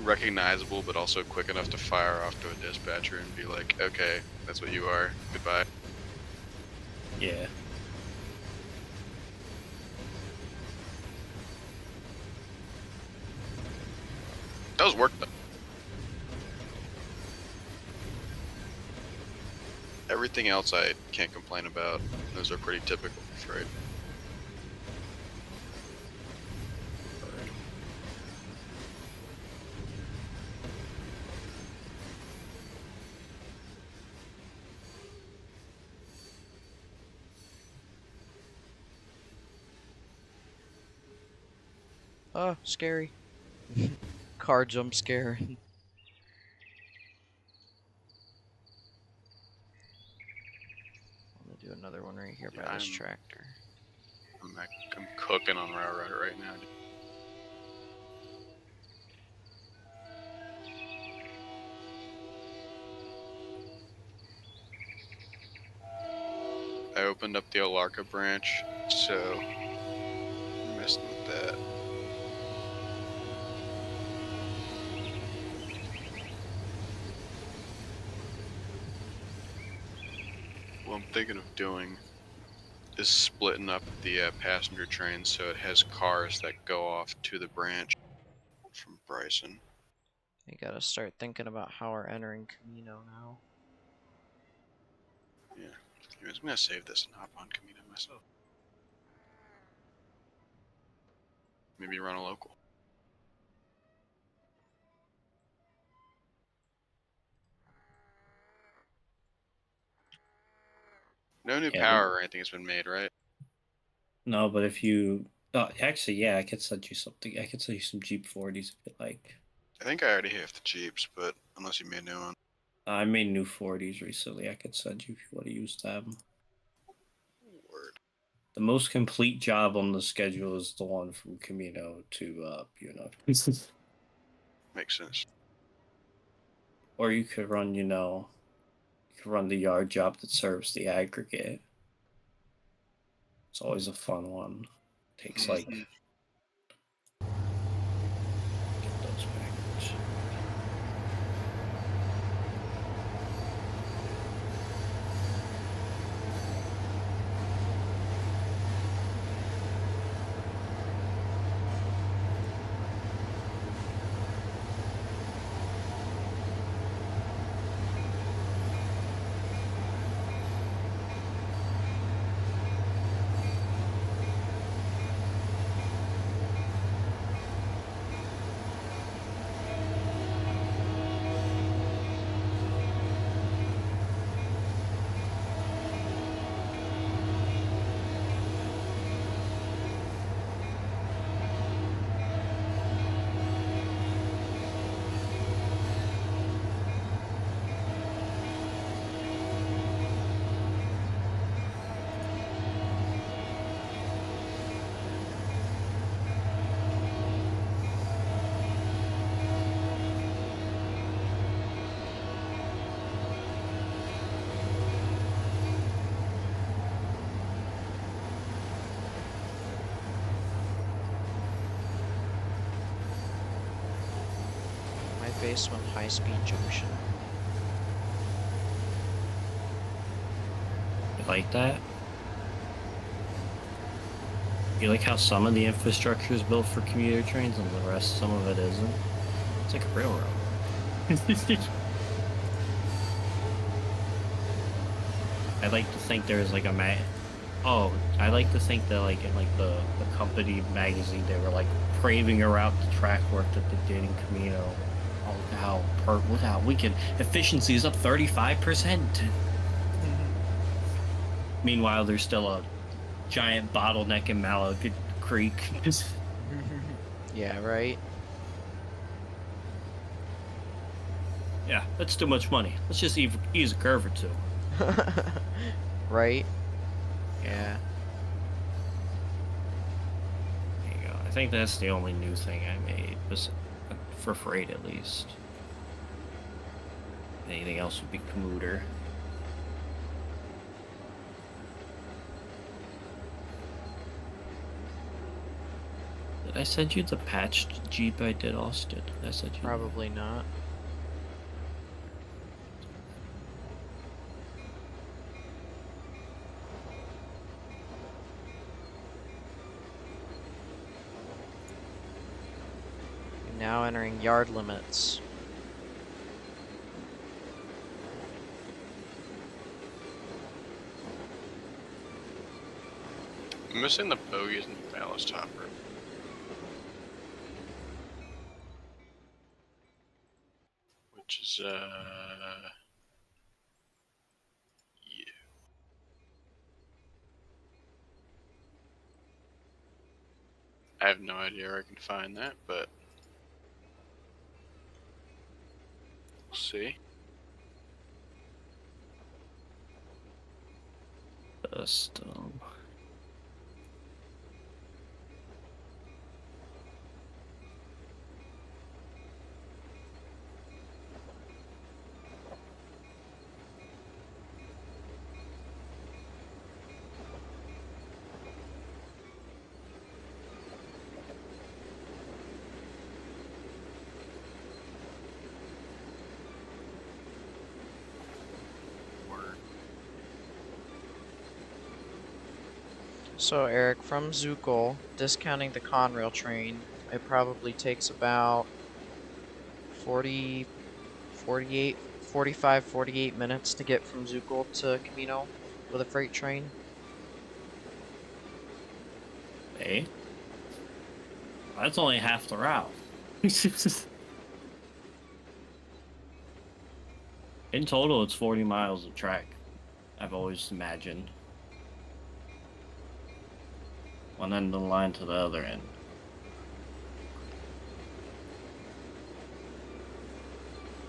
recognizable, but also quick enough to fire off to a dispatcher and be like, okay, that's what you are. Goodbye. Yeah. That was work though. Everything else I can't complain about. Those are pretty typical for freight. Oh, scary. Car jump scare. I'm gonna do another one right here by this tractor. I'm cooking on Railroad right now. I opened up the Olarka branch, so I'm messing with that. What I'm thinking of doing is splitting up the passenger train so it has cars that go off to the branch from Bryson. We gotta start thinking about how we're entering Kamino now. Yeah. Anyways, I'm gonna save this and hop on Kamino myself. Maybe run a local. No new power or anything has been made, right? No, but if you actually, yeah, I could send you something. I could send you some Jeep 40s if you like. I think I already have the Jeeps, but unless you made new one. I made new 40s recently. I could send you if you want to use them. Word. The most complete job on the schedule is the one from Kamino to Makes sense. Or you could run, the yard job that serves the aggregate. It's always a fun one. Takes like get those backwards. place when high-speed junction. You like that? You like how some of the infrastructure is built for commuter trains and the rest, some of it isn't? It's like a railroad. I like to think there's like a I like to think that like in like the company magazine they were like craving a route to track work that they did in Camino. Oh, look how we can efficiency is up 35%. Meanwhile, there's still a giant bottleneck in Malaga Creek. Yeah, right? Yeah, that's too much money. Let's just ease a curve or two. Right? Yeah. There you go. I think that's the only new thing I made, for freight at least. Anything else would be commuter. Did I send you the patched Jeep I did, Austin? Did I send you that? Probably not. Now entering yard limits. I'm missing the bogies and the ballast hopper. Which is, yeah. I have no idea where I can find that, but we'll see. Custom. Word. So Eric, from Zukol, discounting the Conrail train, it probably takes about 45, 48 minutes to get from Zukol to Camino with a freight train. Hey, that's only half the route. In total, it's 40 miles of track. I've always imagined. One end of the line to the other end.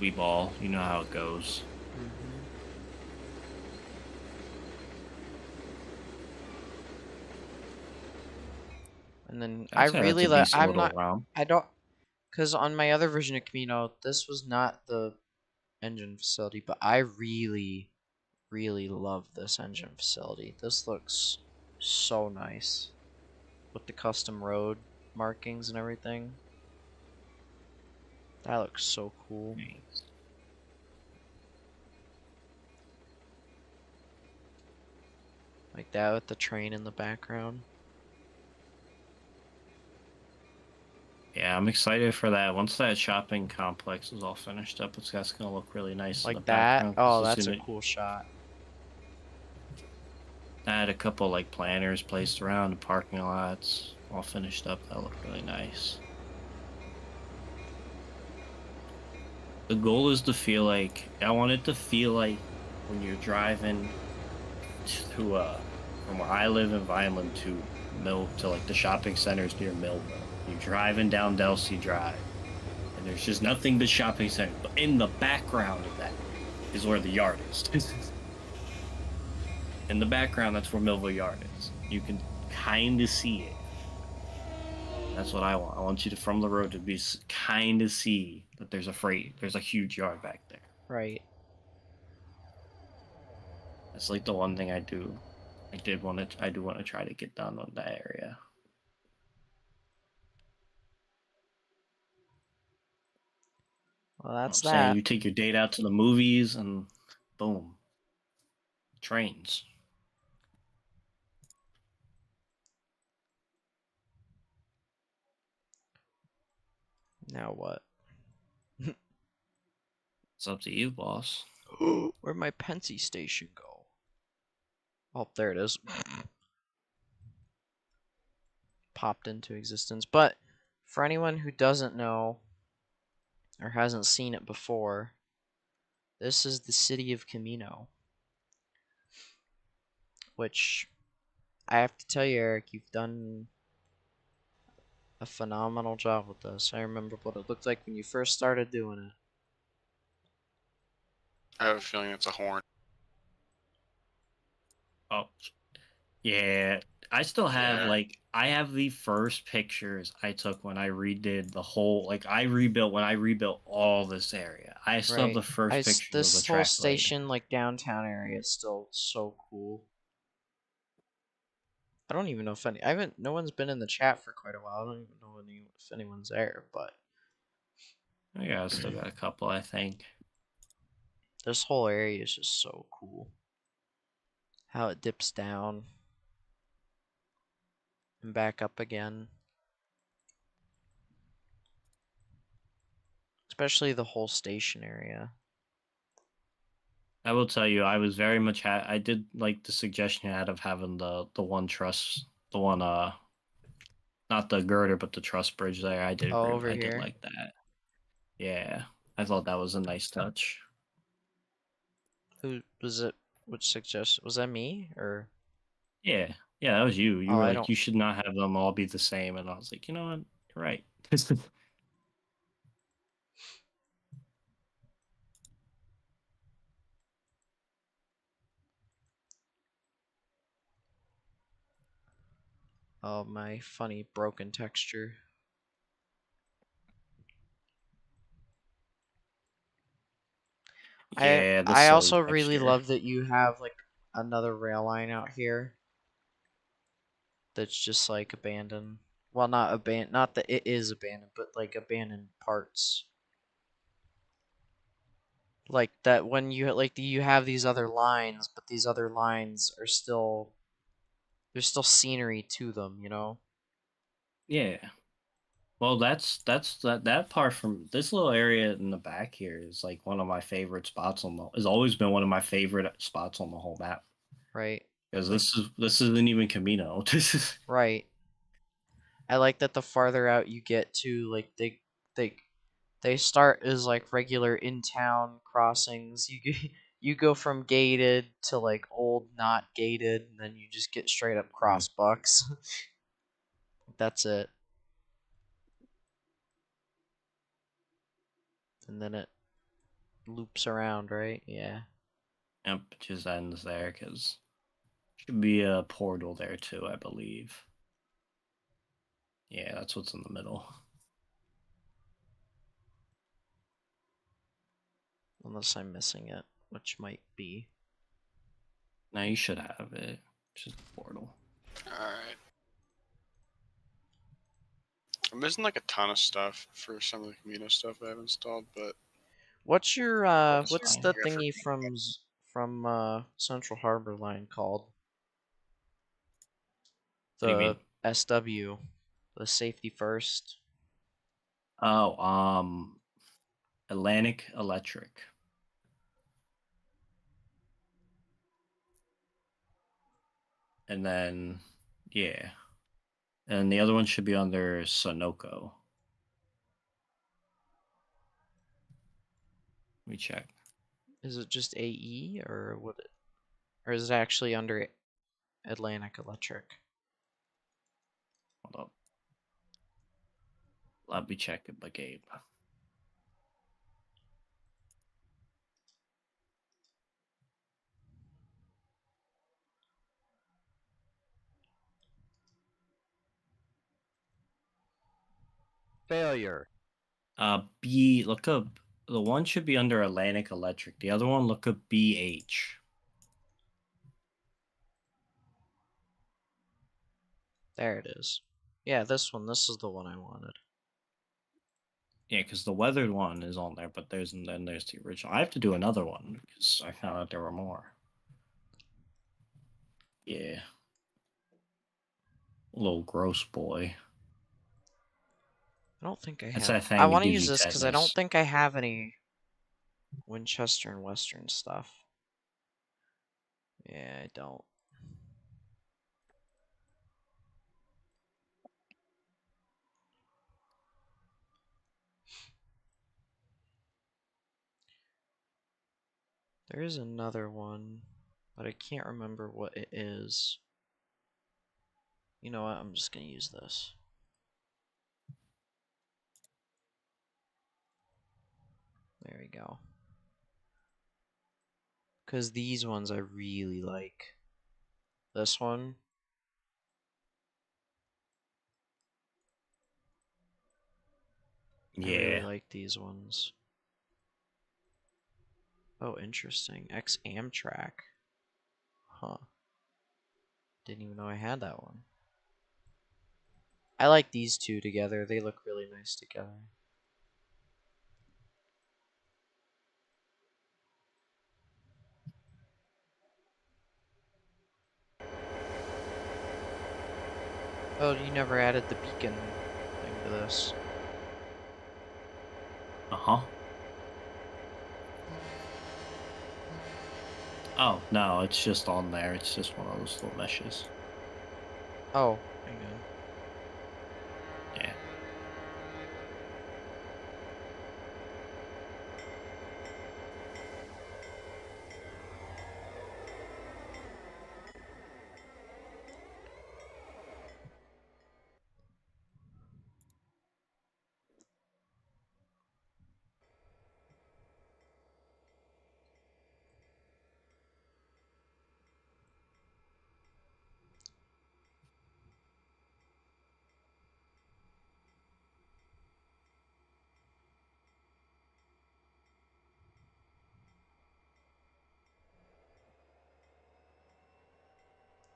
We ball, you know how it goes. And then I'd I say really that's a like. decent little round. I don't. Because on my other version of Camino, this was not the engine facility, but I really, really love this engine facility. This looks so nice with the custom road markings and everything. That looks so cool. Like that with the train in the background. Yeah, I'm excited for that. Once that shopping complex is all finished up, that's gonna look really nice in the Like that? background. Oh, It's that's a gonna cool shot. add a couple like planters placed around the parking lots, all finished up. That look really nice. The goal is to feel like I want it to feel like when you're driving to from where I live in Vineland to like the shopping centers near Millville. You're driving down Delsey Drive, and there's just nothing but shopping centers. But in the background of that is where the yard is. In the background, that's where Millville Yard is. You can kind of see it. That's what I want. I want you to, from the road, to be kind of see that there's a huge yard back there. Right. That's like the one thing I do. I do want to try to get done on that area. Well, I'm that's saying that. you take your date out to the movies and boom, trains. Now what? It's up to you, boss. Where'd my Pensy station go? Oh, there it is. Popped into existence. But for anyone who doesn't know or hasn't seen it before, this is the city of Kamino, which I have to tell you, Eric, you've done a phenomenal job with this. I remember what it looked like when you first started doing it. I have a feeling it's a horn. Oh, yeah. I still have Yeah. I have the first pictures I took when I redid the whole when I rebuilt all this area. I still have Right. the first pictures of the This whole track laid. station, like downtown area, is still so cool. I don't even know if no one's been in the chat for quite a while. I don't even know if anyone's there, but Yeah, I still got a couple, I think. this whole area is just so cool. How it dips down and back up again. Especially the whole station area. I will tell you, I was very much I did like the suggestion you had of having the one truss, the one not the girder but the truss bridge there. I did Oh, agree. over I did here. like that. Yeah, I thought that was a nice touch. Who was it? Which suggestion? Was that me or? Yeah, yeah, that was you. You Oh, were I like, don't. you should not have them all be the same, and I was like, you know what, you're right. Oh, my funny broken texture. Yeah, the I silly also really texture. love that you have like another rail line out here that's just like abandoned. Well, not abandoned. Not that it is abandoned, but like abandoned parts. Like that when you have these other lines, but these other lines are still there's still scenery to them, you know? Yeah. Well, that part from this little area in the back here is like one of my favorite spots on the. Has always been one of my favorite spots on the whole map Right? because Like this isn't even Camino. This is right. I like that the farther out you get to, like they they start as like regular in town crossings. You go from gated to like old not gated, and then you just get straight up cross bucks. That's it. And then it loops around, right? Yeah. yep, just ends there because should be a portal there too, I believe. Yeah, that's what's in the middle. Unless I'm missing it, which might be. Now you should have it. Just a portal. Alright. I'm missing like a ton of stuff for some of the Kamino stuff I have installed, but What's your That's what's fine. the thingy from Central Harbor Line called? What do you The mean? SW, the safety first. Oh, Atlantic Electric. And then, yeah. And the other one should be under Sunoco. Let me check. Is it just AE or or is it actually under Atlantic Electric? Hold up. Let me check it by Gabe. Failure. Look up. The one should be under Atlantic Electric. The other one, look up BH. There it is. Yeah, this one. This is the one I wanted. Yeah, because the weathered one is on there, but there's the original. I have to do another one because I found out there were more. Yeah. Little gross boy. I don't think I That's have. that I thing that want to gives use you this because I don't tetanus. think I have any Winchester and Western stuff. Yeah, I don't. There is another one, but I can't remember what it is. You know what? I'm just going to use this. There we go. Because these ones I really like. This one. I really Yeah. like these ones. Oh, interesting. Amtrak. Huh. Didn't even know I had that one. I like these two together. They look really nice together. Oh, you never added the beacon thing to this. Uh-huh. Oh, no, it's just on there. It's just one of those little meshes. Oh, hang on. Yeah.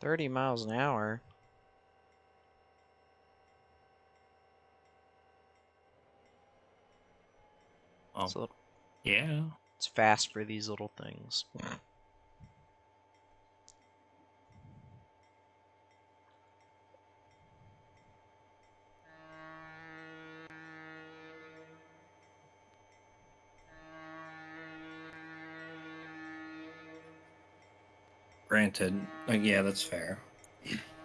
$30 miles an hour. Oh, So yeah. it's fast for these little things. Granted, yeah, that's fair.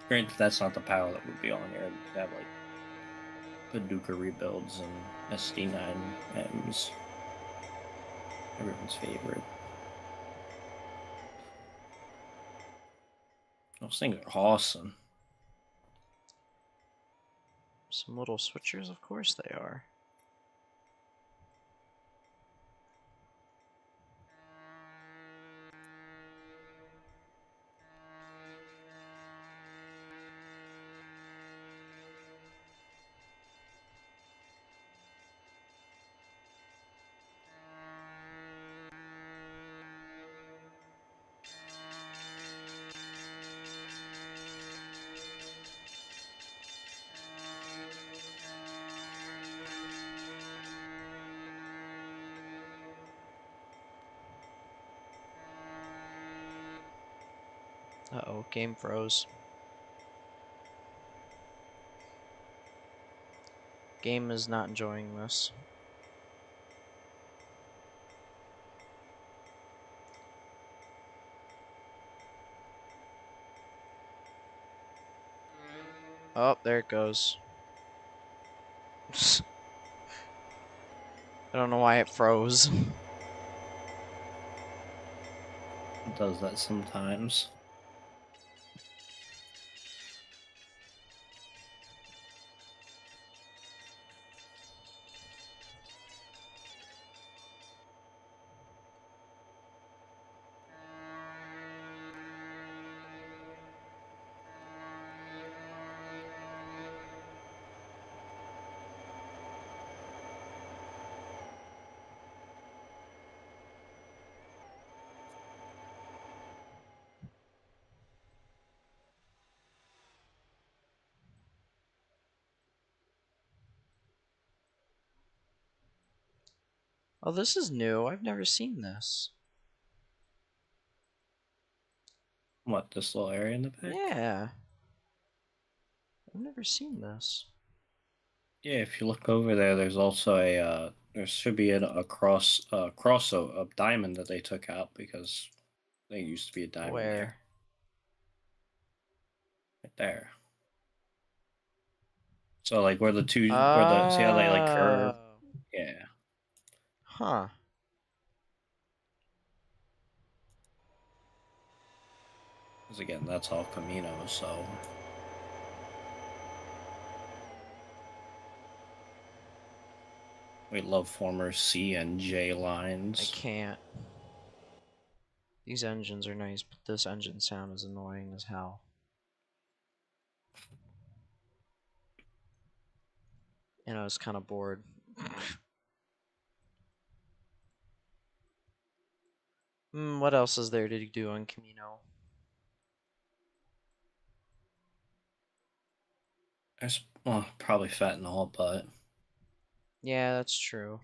Granted, that's not the power that would be on here. You'd have, like, Paducah rebuilds and SD9Ms. Everyone's favorite. Those things are awesome. Some little switchers, of course they are. Uh-oh, game froze. Game is not enjoying this. Oh, there it goes. I don't know why it froze. It does that sometimes. Oh, this is new. I've never seen this. What, this little area in the back? Yeah. I've never seen this. Yeah, if you look over there, there's also there should be a a diamond that they took out because there used to be a diamond Where? there. Right there. So like where see how they like curve? Oh. Yeah. Huh. Because again, that's all Kamino, so we love former C and J I lines. can't. These engines are nice, but this engine sound is annoying as hell. And I was kind of bored. What else is there to do on Kamino? There's probably fentanyl, but Yeah, that's true.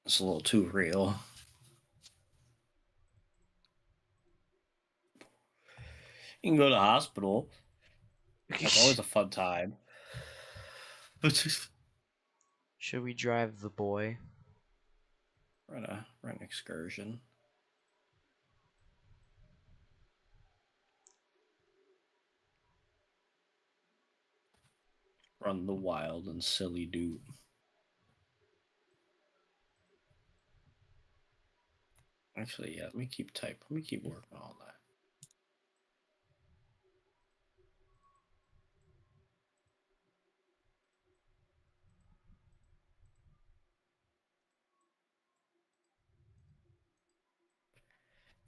it's a little too real. You can go to the hospital. That's always a fun time. Should we drive the boy? Run an excursion. Run the wild and silly dude. Actually, yeah, let me keep working on that.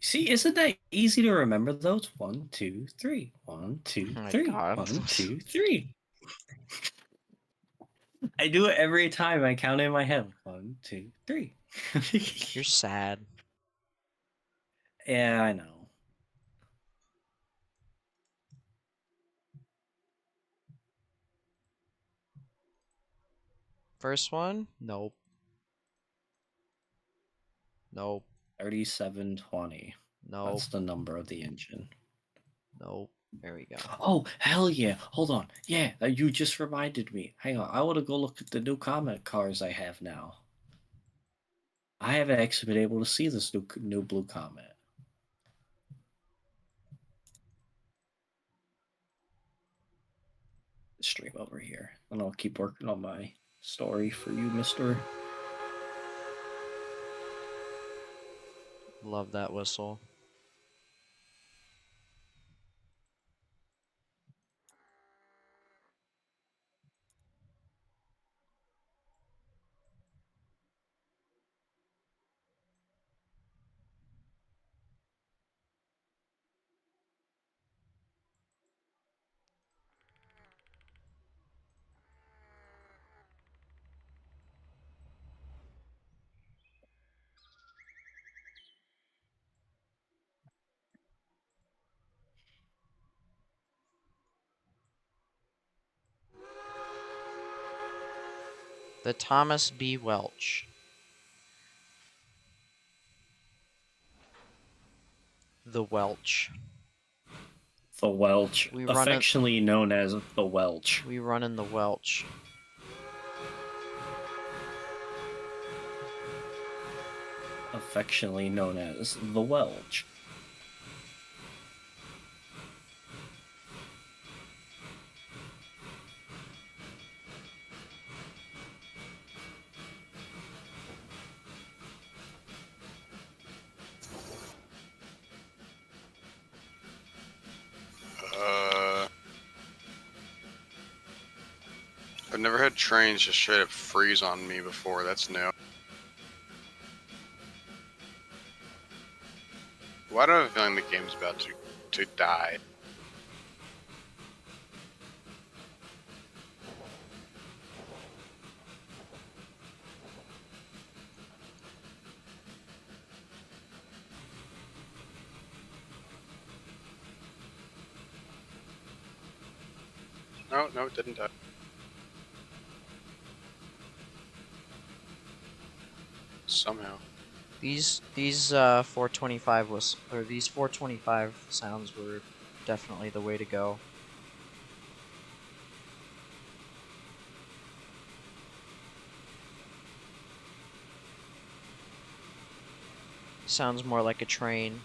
See, isn't that easy to remember though? It's 1, 2, 3. 1, 2, Oh my 3. god. 1, 2, 3. I do it every time I count in my head. 1, 2, 3. You're sad. Yeah, I know. First one? Nope. Nope. 3720. Nope. That's the number of the engine. Nope. There we go. Oh, hell yeah. Hold on. Yeah, you just reminded me. Hang on. I want to go look at the new Comet cars I have now. I haven't actually been able to see this new blue Comet. Stream over here. And I'll keep working on my story for you, mister. Love that whistle. The Thomas B. Welch. The Welch. The Welch. We Affectionately known as the Welch. We run in the Welch. Affectionately known as the Welch. I've never had trains just straight up freeze on me before. That's new. Why do I have a feeling the game's about to die? No, it didn't die. somehow. These 425 was, or these 425 sounds were definitely the way to go. Sounds more like a train.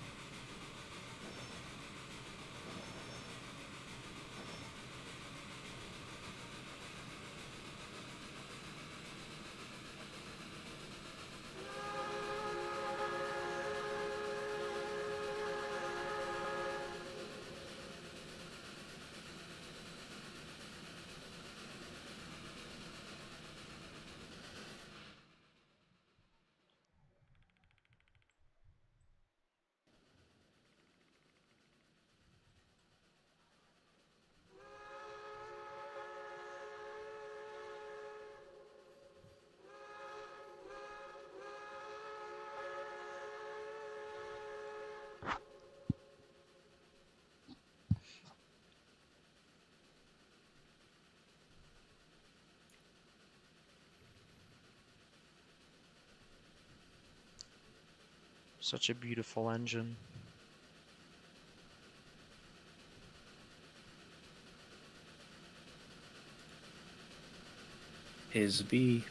Such a beautiful engine. His B.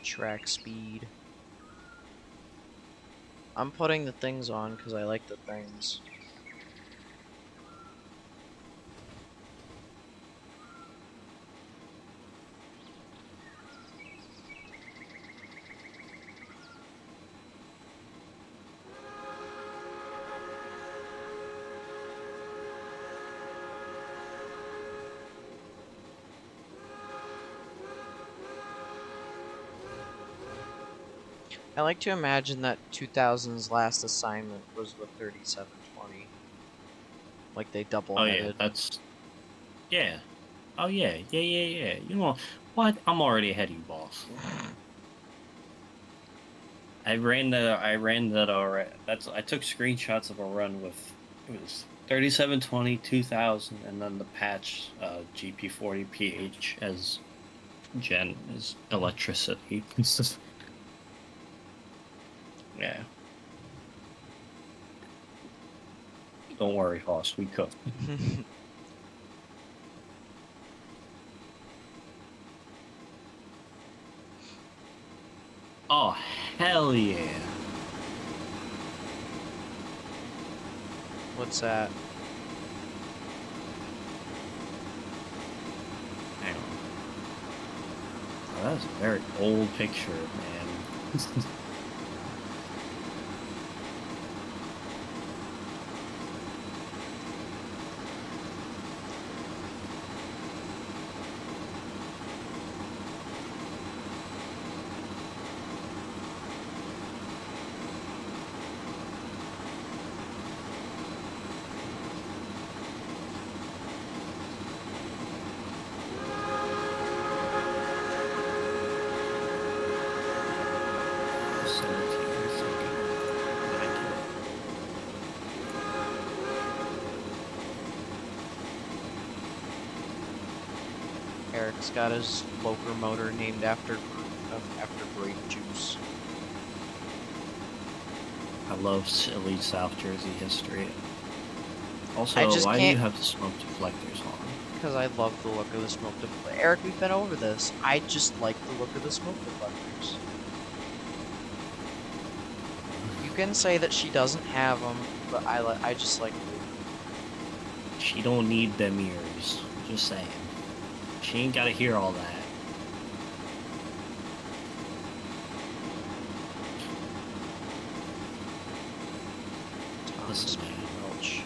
Track speed. I'm putting the things on because I like the things. I like to imagine that 2000's last assignment was the 3720. Like they double Oh headed. yeah, that's yeah. Oh yeah, yeah. You know what? I'm already ahead of you, boss. I ran that already. I took screenshots of a run with it was 3720, 2000, and then the patch GP40PH as gen is electricity. Yeah. Don't worry, Hoss, we cook. Oh, hell yeah. What's that? Hang on. Oh, that's a very old picture, man. Eric's got his locomotor named after grape juice. I love silly South Jersey history. I Also, just why do you can't- have the smoke deflectors on? Because I love the look of the smoke deflectors. Eric, we've been over this. I just like the look of the smoke deflectors. You can say that she doesn't have them, but I just like them. She don't need them ears. Just saying. She ain't gotta hear all that. Thomas Listen, P. man. Welch.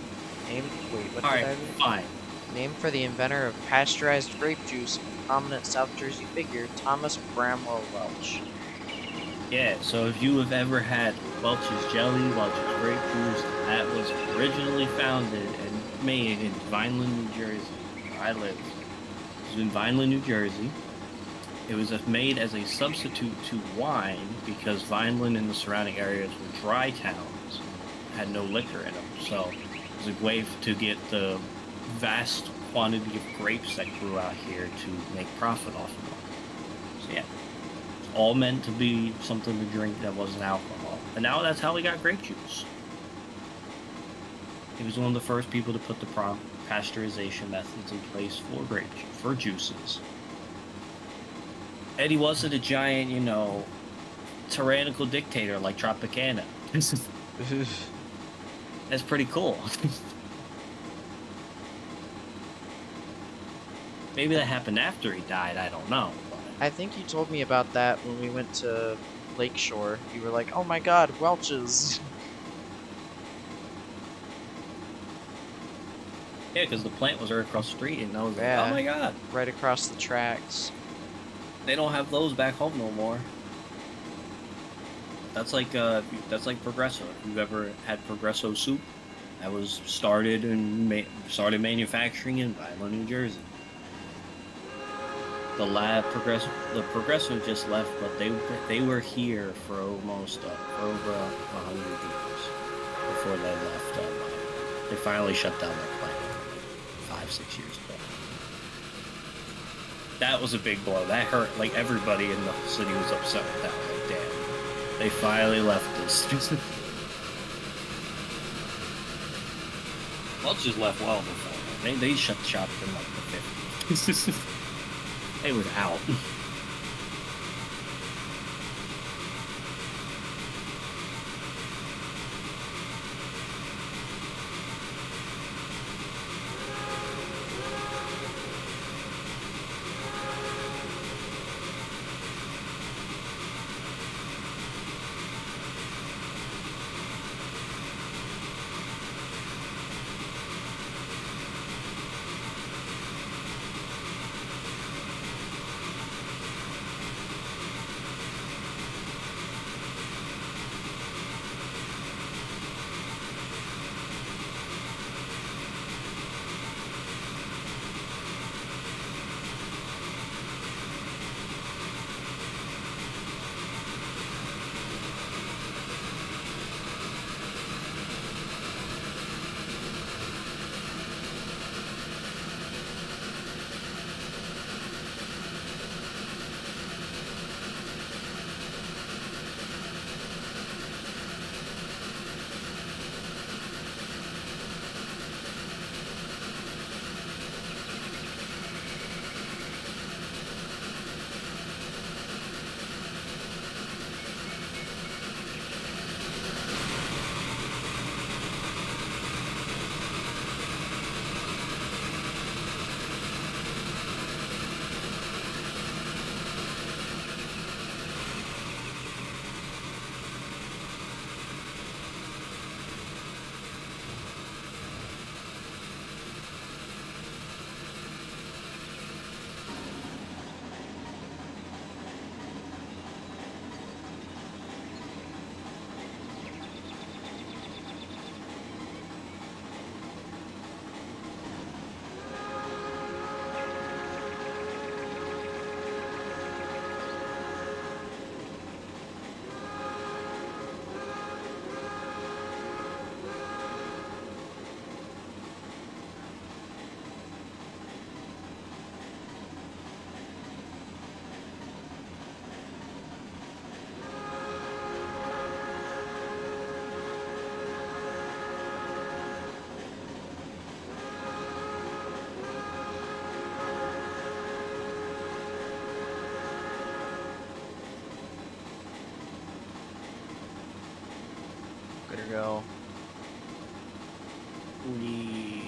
Name. Wait, what Alright, did I read? fine. Named for the inventor of pasteurized grape juice, prominent South Jersey figure Thomas Bramwell Welch. Yeah, so if you have ever had Welch's Jelly, Welch's Grape Juice, that was originally founded and made in Vineland, New Jersey, where I live. It was in Vineland, New Jersey. It was made as a substitute to wine because Vineland and the surrounding areas were dry towns, had no liquor in them. So it was a way to get the vast quantity of grapes that grew out here to make profit off of them. So yeah. All meant to be something to drink that wasn't alcohol. And now that's how we got grape juice. He was one of the first people to put the pasteurization methods in place for juices. And he wasn't a giant, tyrannical dictator like Tropicana. That's pretty cool. Maybe that happened after he died, I don't know. I think you told me about that when we went to Lakeshore. You were like, oh my god, Welch's. Yeah, because the plant was right across the street, and I was Yeah. like, oh my god. Right across the tracks. They don't have those back home no more. That's like Progresso. If you've ever had Progresso soup, that was started manufacturing in Vineland, New Jersey. The Progresso just left, but they were here for almost for over 100 years before they left. They finally shut down their plant 5-6 years ago. That was a big blow. That hurt. Like everybody in the city was upset with that. Like, damn, they finally left this. Welch just left well before. They shut the shop in like the 50s. They were out. Way to go. We...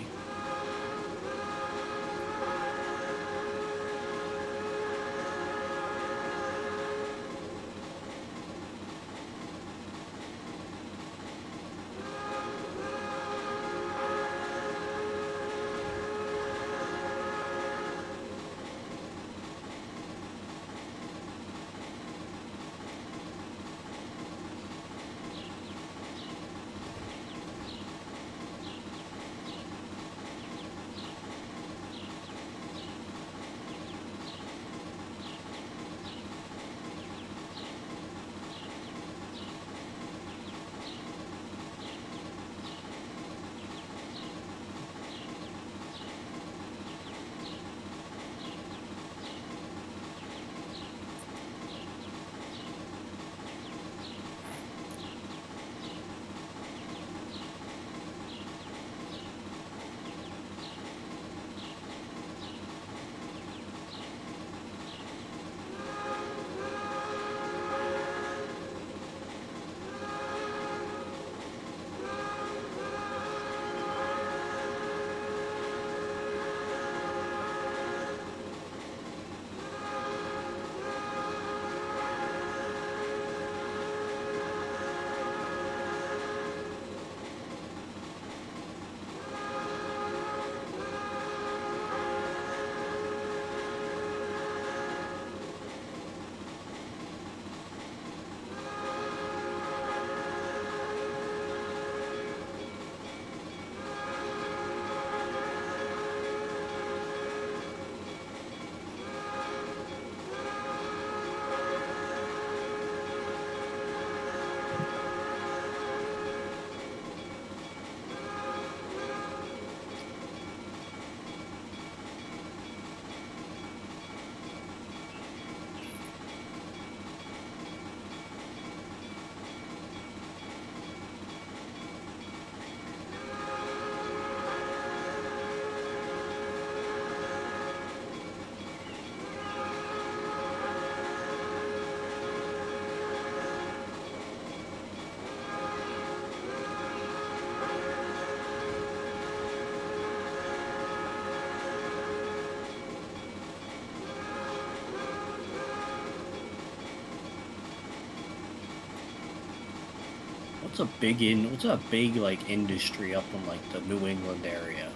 What's a big like industry up in like the New England area?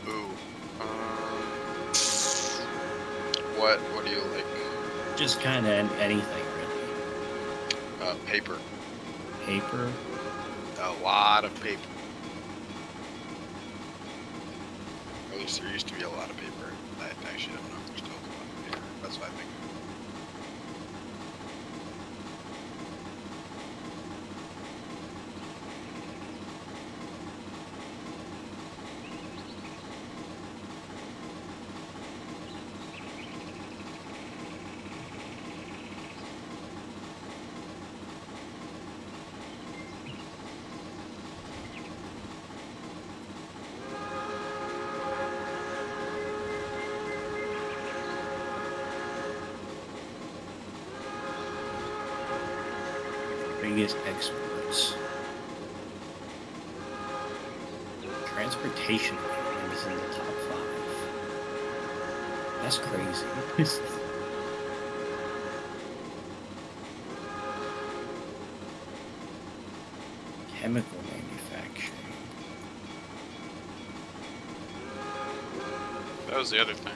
Ooh. What do you like? Just kind of anything really. Paper. Paper. A lot of paper. At least there used to be a lot of paper. I actually don't know if there's still a lot of paper. That's what I think. Biggest exports. Transportation is in the top 5. That's crazy. Chemical manufacturing. That was the other thing.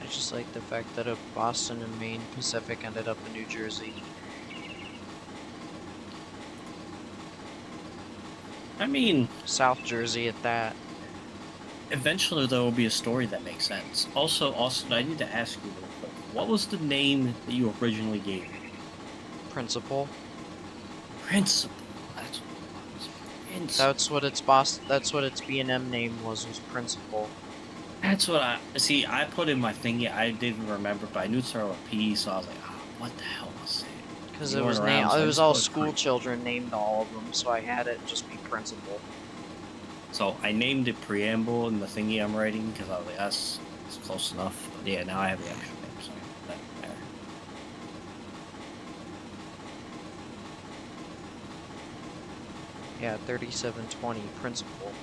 I just like the fact that a Boston and Maine Pacific ended up in New Jersey. I mean, South Jersey at that. Eventually, there will be a story that makes sense. Also, Austin, I need to ask you real quick. What was the name that you originally gave it? Principal. Principal. That's what it was. Principal. That's what its B&M name was principal. That's what I see. I put in my thingy. I didn't remember, but I knew it started with P, so I was like, ah, what the hell was it? Because You it weren't was around, so it I was just all put school children named all of them, so I had it just be principal. So I named it preamble in the thingy I'm writing because I was like, that's close enough. But yeah, now I have the extra name, so I can put that in there. Yeah, 3720 principal.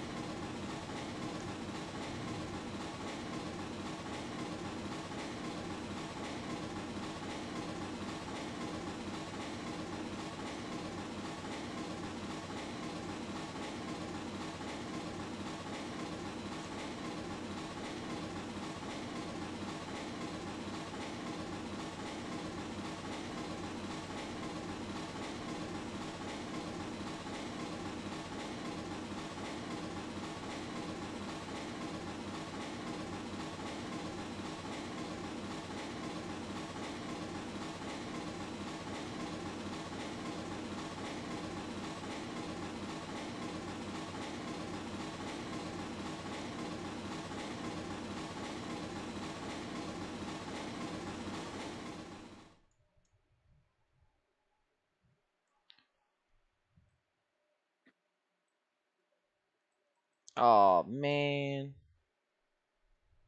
Oh man.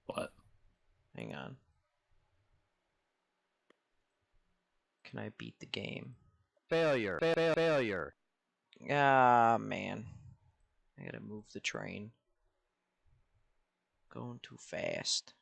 What? Hang on. Can I beat the game? Failure. Failure. Ah man. I gotta move the train. Going too fast.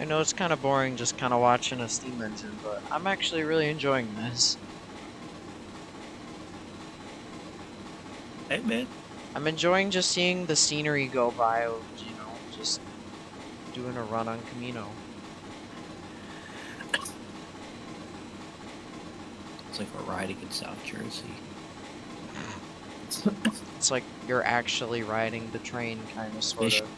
I know it's kind of boring just kind of watching a steam engine, but I'm actually really enjoying this. Hey man. I'm enjoying just seeing the scenery go by of, you know, just doing a run on Kamino. It's like we're riding in South Jersey. It's like you're actually riding the train, kind of, sort of.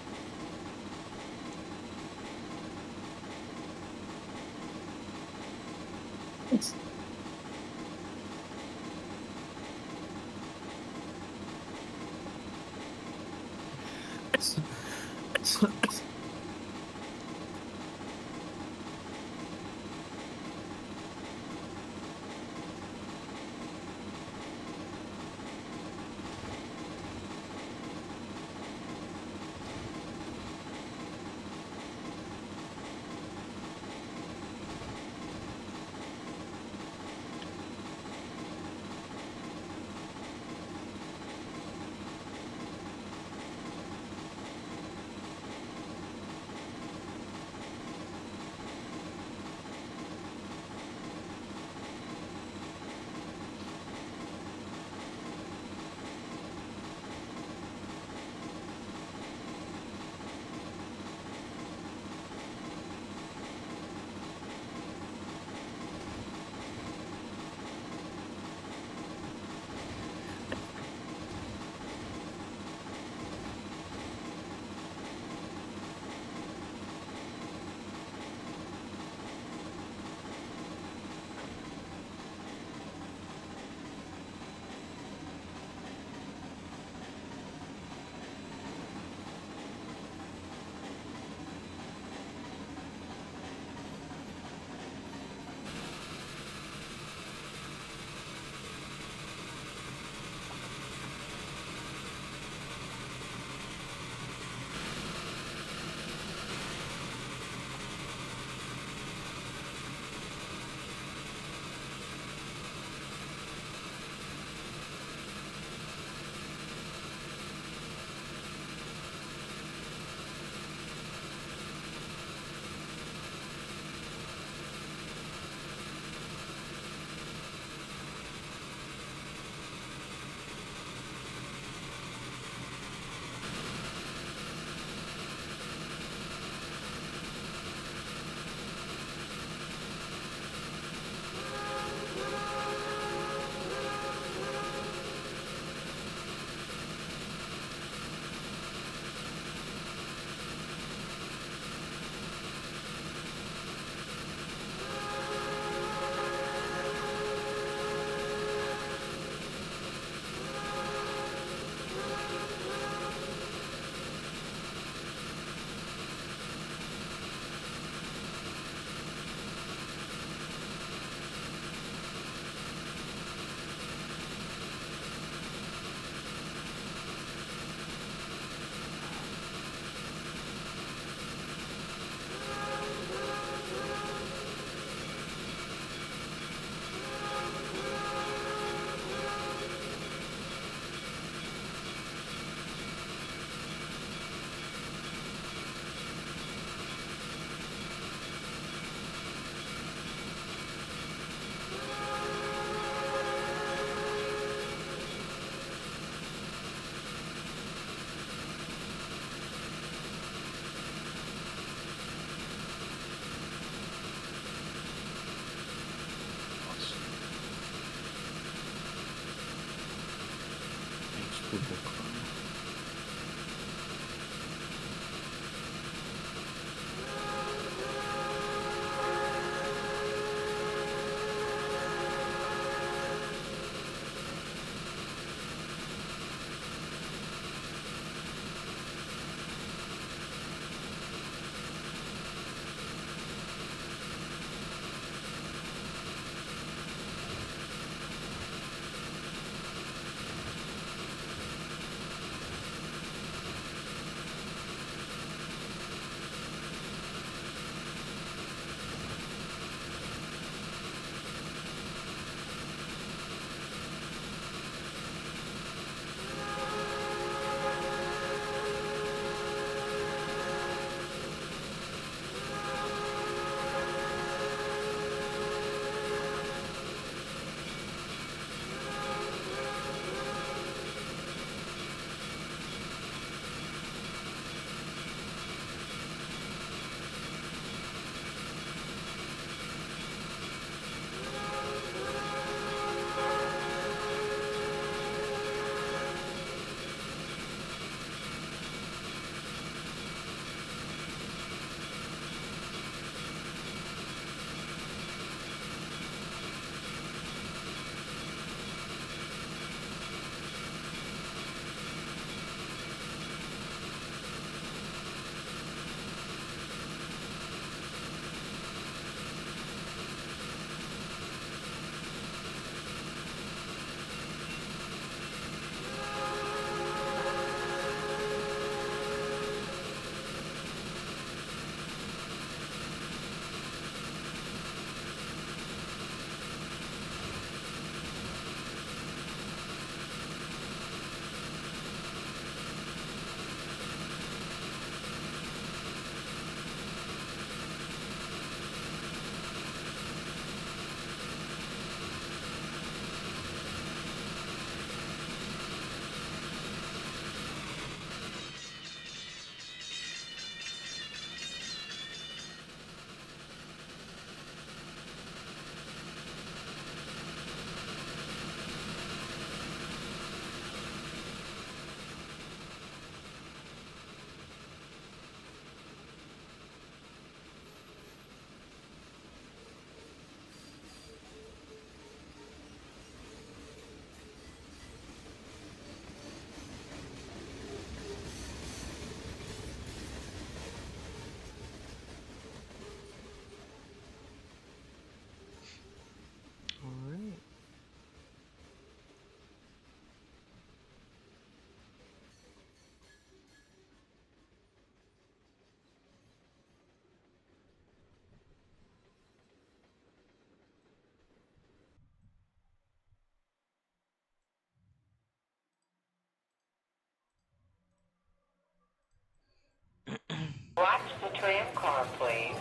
Watch the tram car, please.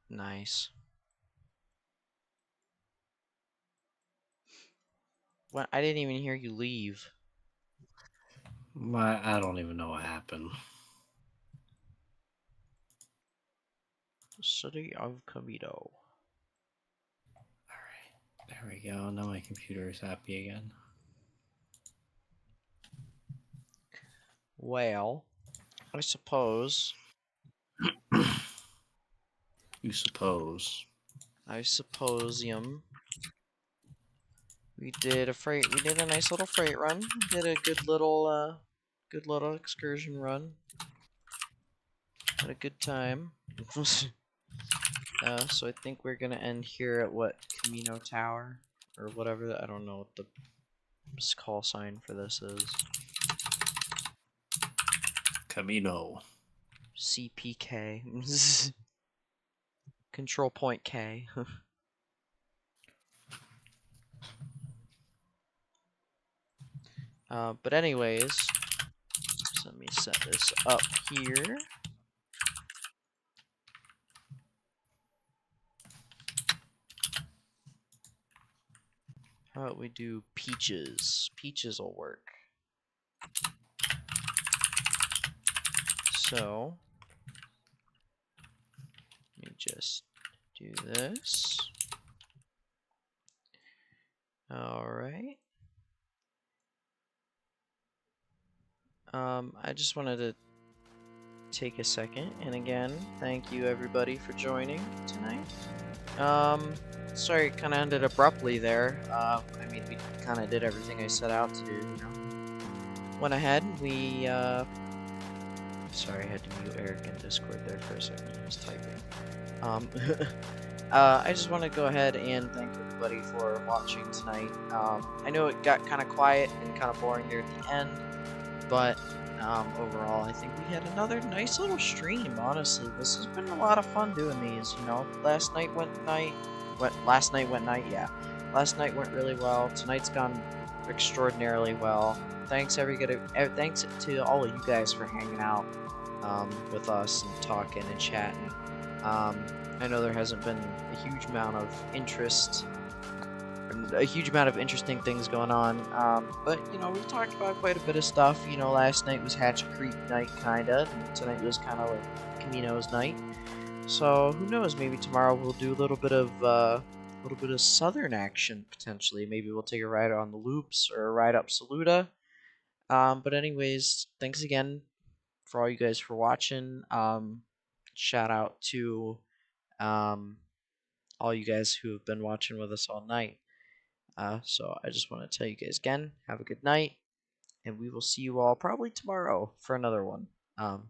Nice. What? I didn't even hear you leave. I don't even know what happened. City of Kamino. Alright, there we go. Now my computer is happy again. Well, I suppose. You suppose. I supposium. We did a nice little freight run. We did a good little excursion run. Had a good time. So I think we're gonna end here at what, Kamino Tower? Or whatever, I don't know what the call sign for this is. Kamino. CPK. Control point K. But anyways, so let me set this up here. How about we do peaches? Peaches will work. So, let me just do this. Alright. I just wanted to take a second, and again, thank you everybody for joining tonight. Sorry it kind of ended abruptly there. I mean, we kind of did everything I set out to do, you know. Went ahead, we, sorry, I had to mute Eric in Discord there for a second, he was typing. I just want to go ahead and thank everybody for watching tonight. I know it got kind of quiet and kind of boring there at the end, but overall, I think we had another nice little stream. Honestly, this has been a lot of fun doing these. You know, last night went night. Yeah, last night went really well. Tonight's gone extraordinarily well. Thanks thanks to all of you guys for hanging out with us and talking and chatting. I know there hasn't been a huge amount of interest. A huge amount of interesting things going on, but you know, we talked about quite a bit of stuff. You know, last night was Hatchet Creek night, kinda, and tonight was kind of like Kamino's night. So who knows? Maybe tomorrow we'll do a little bit of southern action potentially. Maybe we'll take a ride on the loops or a ride up Saluda. But anyways, thanks again for all you guys for watching. Shout out to all you guys who have been watching with us all night. So I just want to tell you guys again, have a good night, and we will see you all probably tomorrow for another one.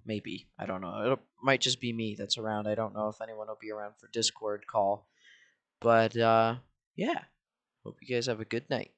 Maybe, I don't know. It might just be me that's around. I don't know if anyone will be around for Discord call. But, yeah. Hope you guys have a good night.